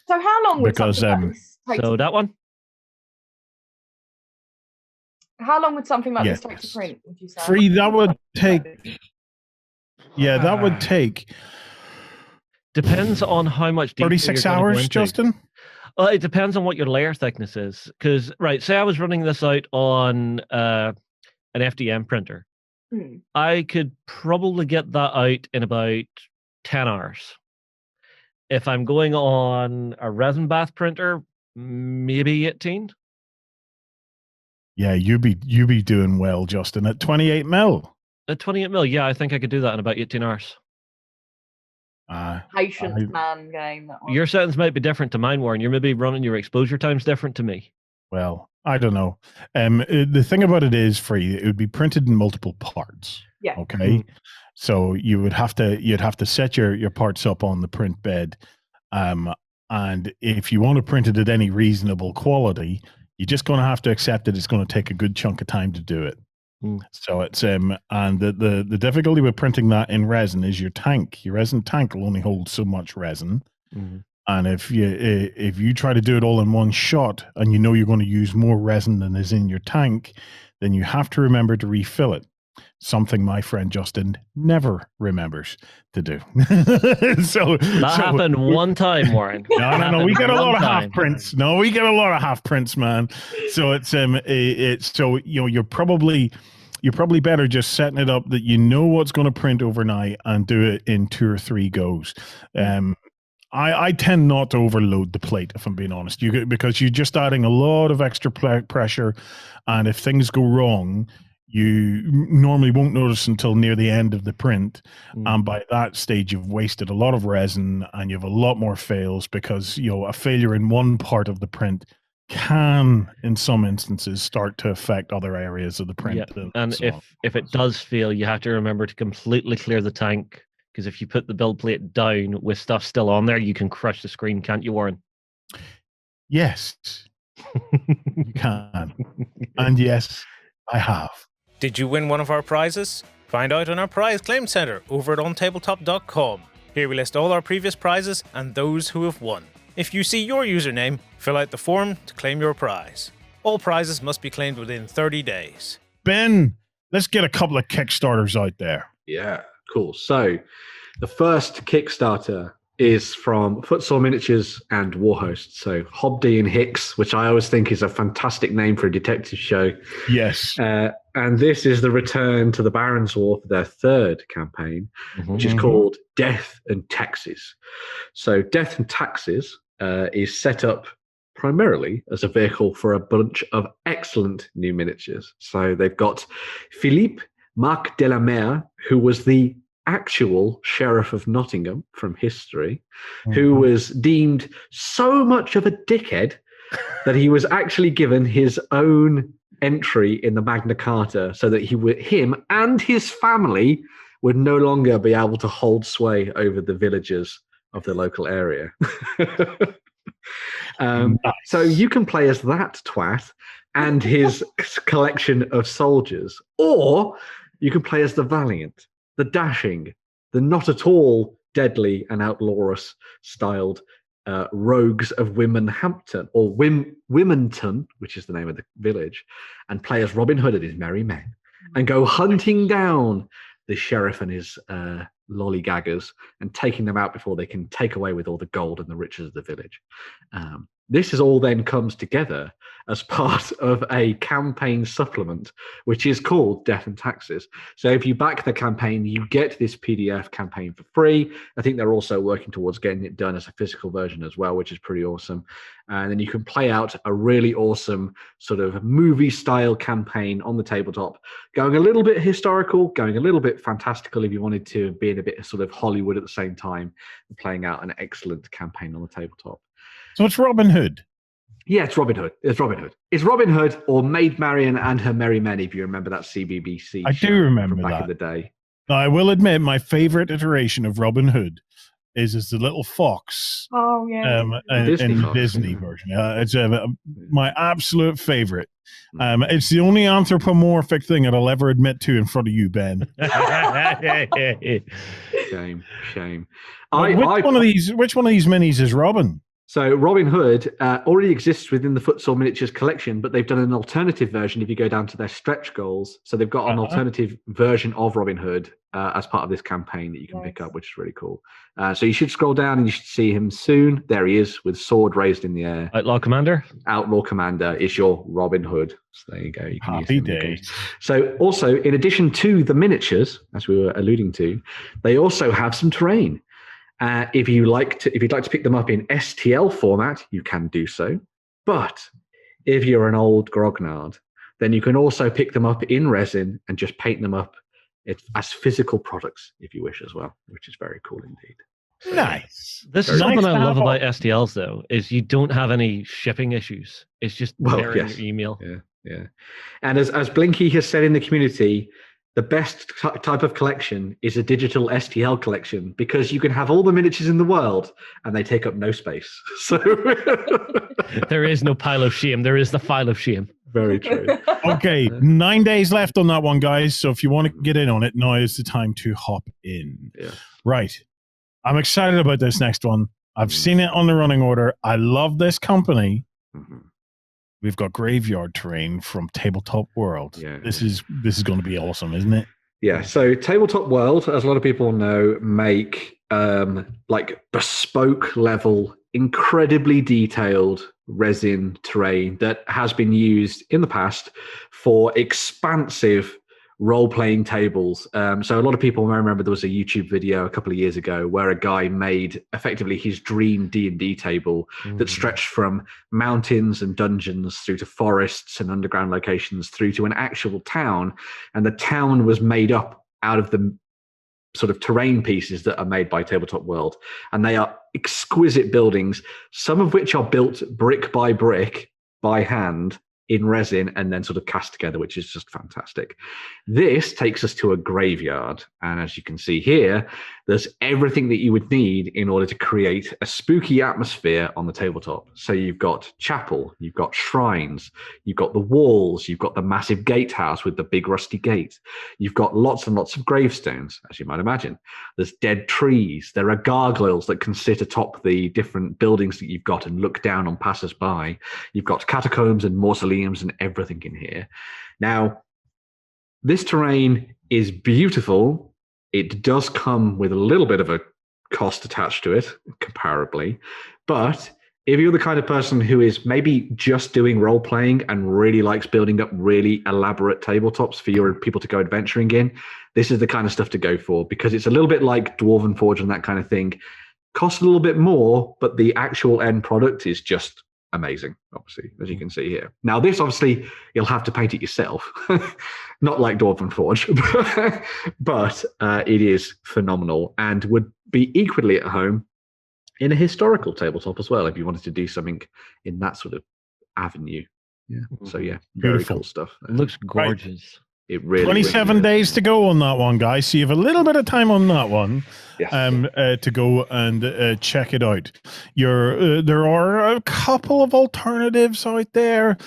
So how long would something like this take that one? How long would something like this take to print, would you say? That would take... Yeah, that would take... Depends on how much... 36 hours, Justin? Well, it depends on what your layer thickness is. Because, say I was running this out on an FDM printer. I could probably get that out in about 10 hours. If I'm going on a resin bath printer, maybe 18. Yeah, you be doing well, Justin, at 28 mil. At 28 mil, yeah, I think I could do that in about 18 hours. Patience man game. That one. Your settings might be different to mine, Warren. You're maybe running your exposure times different to me. Well, I don't know. The thing about it is, Free, it would be printed in multiple parts. Yeah. Okay. So you'd have to set your parts up on the print bed. And if you want to print it at any reasonable quality, you're just going to have to accept that it's going to take a good chunk of time to do it. So it's and the difficulty with printing that in resin is your resin tank will only hold so much resin. And if you try to do it all in one shot and you know you're going to use more resin than is in your tank, then you have to remember to refill it. Something my friend Justin never remembers to do. so that happened one time, Warren. No. We get a lot of half prints. No, we get a lot of half prints, man. So it's so you're probably better just setting it up that you know what's going to print overnight and do it in 2 or 3 goes. I tend not to overload the plate, if I'm being honest. Because you're just adding a lot of extra pressure, and if things go wrong, you normally won't notice until near the end of the print. And by that stage, you've wasted a lot of resin and you have a lot more fails because, a failure in one part of the print can, in some instances, start to affect other areas of the print. Yeah. And if it does fail, you have to remember to completely clear the tank, because if you put the build plate down with stuff still on there, you can crush the screen, can't you, Warren? Yes, you can. And yes, I have. Did you win one of our prizes? Find out on our prize claim center over at OnTableTop.com. Here we list all our previous prizes and those who have won. If you see your username, fill out the form to claim your prize. All prizes must be claimed within 30 days. Ben, let's get a couple of Kickstarters out there. Yeah, cool. So the first Kickstarter is from Footsore Miniatures and Warhost. So Hobdy and Hicks, which I always think is a fantastic name for a detective show. Yes. And this is the return to the Barons War for their 3rd campaign, which is called Death and Taxes. So Death and Taxes is set up primarily as a vehicle for a bunch of excellent new miniatures. So they've got Philippe Marc de la Mer, who was the actual Sheriff of Nottingham from history, who was deemed so much of a dickhead that he was actually given his own entry in the Magna Carta so that him and his family would no longer be able to hold sway over the villagers of the local area. So you can play as that twat and his collection of soldiers, or you can play as the valiant, the dashing, the not at all deadly and outlawrous styled rogues of Womenhampton, or Wimenton, which is the name of the village, and play as Robin Hood and his merry men, and go hunting down the sheriff and his lollygaggers and taking them out before they can take away with all the gold and the riches of the village. This is all then comes together as part of a campaign supplement, which is called Death and Taxes. So if you back the campaign, you get this PDF campaign for free. I think they're also working towards getting it done as a physical version as well, which is pretty awesome. And then you can play out a really awesome sort of movie-style campaign on the tabletop, going a little bit historical, going a little bit fantastical if you wanted to be in a bit of sort of Hollywood at the same time, and playing out an excellent campaign on the tabletop. So it's Robin Hood. Yeah, it's Robin Hood. It's Robin Hood. It's Robin Hood or Maid Marian and Her Merry Men, if you remember that CBBC I show do remember from back that. in the day. Now, I will admit my favorite iteration of Robin Hood is the little fox. Oh, yeah. In the Disney version. It's my absolute favorite. It's the only anthropomorphic thing that I'll ever admit to in front of you, Ben. Shame. Which one of these minis is Robin? So Robin Hood already exists within the Footsore Miniatures collection, but they've done an alternative version if you go down to their stretch goals. So they've got an alternative version of Robin Hood as part of this campaign that you can pick up, which is really cool. So you should scroll down and you should see him soon. There he is with sword raised in the air. Outlaw Commander? Outlaw Commander is your Robin Hood. So there you go. You can Happy use him. days. So also, in addition to the miniatures, as we were alluding to, they also have some terrain. If you'd like to pick them up in STL format, you can do so. But if you're an old grognard, then you can also pick them up in resin and just paint them up as physical products if you wish as well, which is very cool indeed. Nice. This is something I love about STLs, though, is you don't have any shipping issues. It's just there in your email. Yeah. And as Blinky has said in the community, the best type of collection is a digital STL collection because you can have all the miniatures in the world and they take up no space. So there is no pile of shame. There is the file of shame. Very true. Okay, 9 days left on that one, guys. So if you want to get in on it, now is the time to hop in. Yeah. Right. I'm excited about this next one. I've seen it on the running order. I love this company. Mm-hmm. We've got Graveyard Terrain from Tabletop World. Yeah, this is going to be awesome, isn't it? Yeah. So Tabletop World, as a lot of people know, make like bespoke level, incredibly detailed resin terrain that has been used in the past for expansive role-playing tables. So a lot of people may remember there was a YouTube video a couple of years ago where a guy made effectively his dream D&D table that stretched from mountains and dungeons through to forests and underground locations through to an actual town. And the town was made up out of the sort of terrain pieces that are made by Tabletop World. And they are exquisite buildings, some of which are built brick by hand in resin and then sort of cast together, which is just fantastic. This takes us to a graveyard. And as you can see here, there's everything that you would need in order to create a spooky atmosphere on the tabletop. So you've got chapel, you've got shrines, you've got the walls, you've got the massive gatehouse with the big rusty gate. You've got lots and lots of gravestones, as you might imagine. There's dead trees. There are gargoyles that can sit atop the different buildings that you've got and look down on passers-by. You've got catacombs and mausoleums and everything in here. Now, this terrain is beautiful. It does come with a little bit of a cost attached to it, comparably. But if you're the kind of person who is maybe just doing role-playing and really likes building up really elaborate tabletops for your people to go adventuring in, this is the kind of stuff to go for, because it's a little bit like Dwarven Forge and that kind of thing. Costs a little bit more, but the actual end product is just amazing, obviously, as you can see here. Now, this, obviously, you'll have to paint it yourself. Not like Dwarven Forge, but it is phenomenal and would be equally at home in a historical tabletop as well, if you wanted to do something in that sort of avenue. Yeah. So, yeah, very Beautiful. cool stuff. It looks gorgeous. Right. It really 27 really days to go on that one, guys. So you have a little bit of time on that one. Yes. To go and check it out. There are a couple of alternatives out there.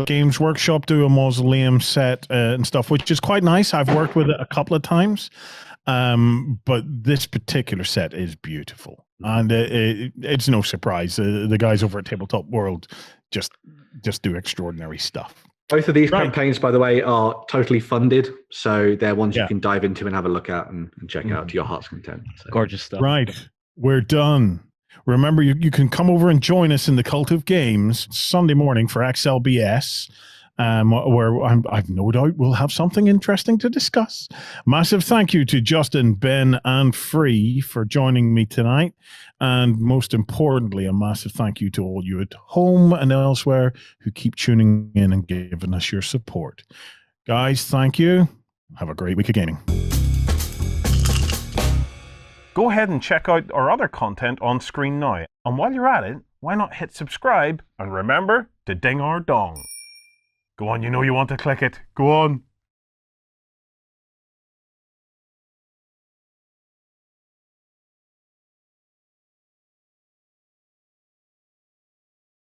Games Workshop do a mausoleum set and stuff, which is quite nice. I've worked with it a couple of times, but this particular set is beautiful, and it's no surprise. The guys over at Tabletop World just do extraordinary stuff. Both of these campaigns, by the way, are totally funded, so they're ones you can dive into and have a look at and check out to your heart's content. So. Gorgeous stuff. Right. We're done. Remember, you can come over and join us in the Cult of Games Sunday morning for XLBS, where I've no doubt we'll have something interesting to discuss. Massive thank you to Justin, Ben, and Free for joining me tonight. And most importantly, a massive thank you to all you at home and elsewhere who keep tuning in and giving us your support. Guys, thank you. Have a great week of gaming. Go ahead and check out our other content on screen now. And while you're at it, why not hit subscribe and remember to ding our dong. Go on, you know you want to click it. Go on.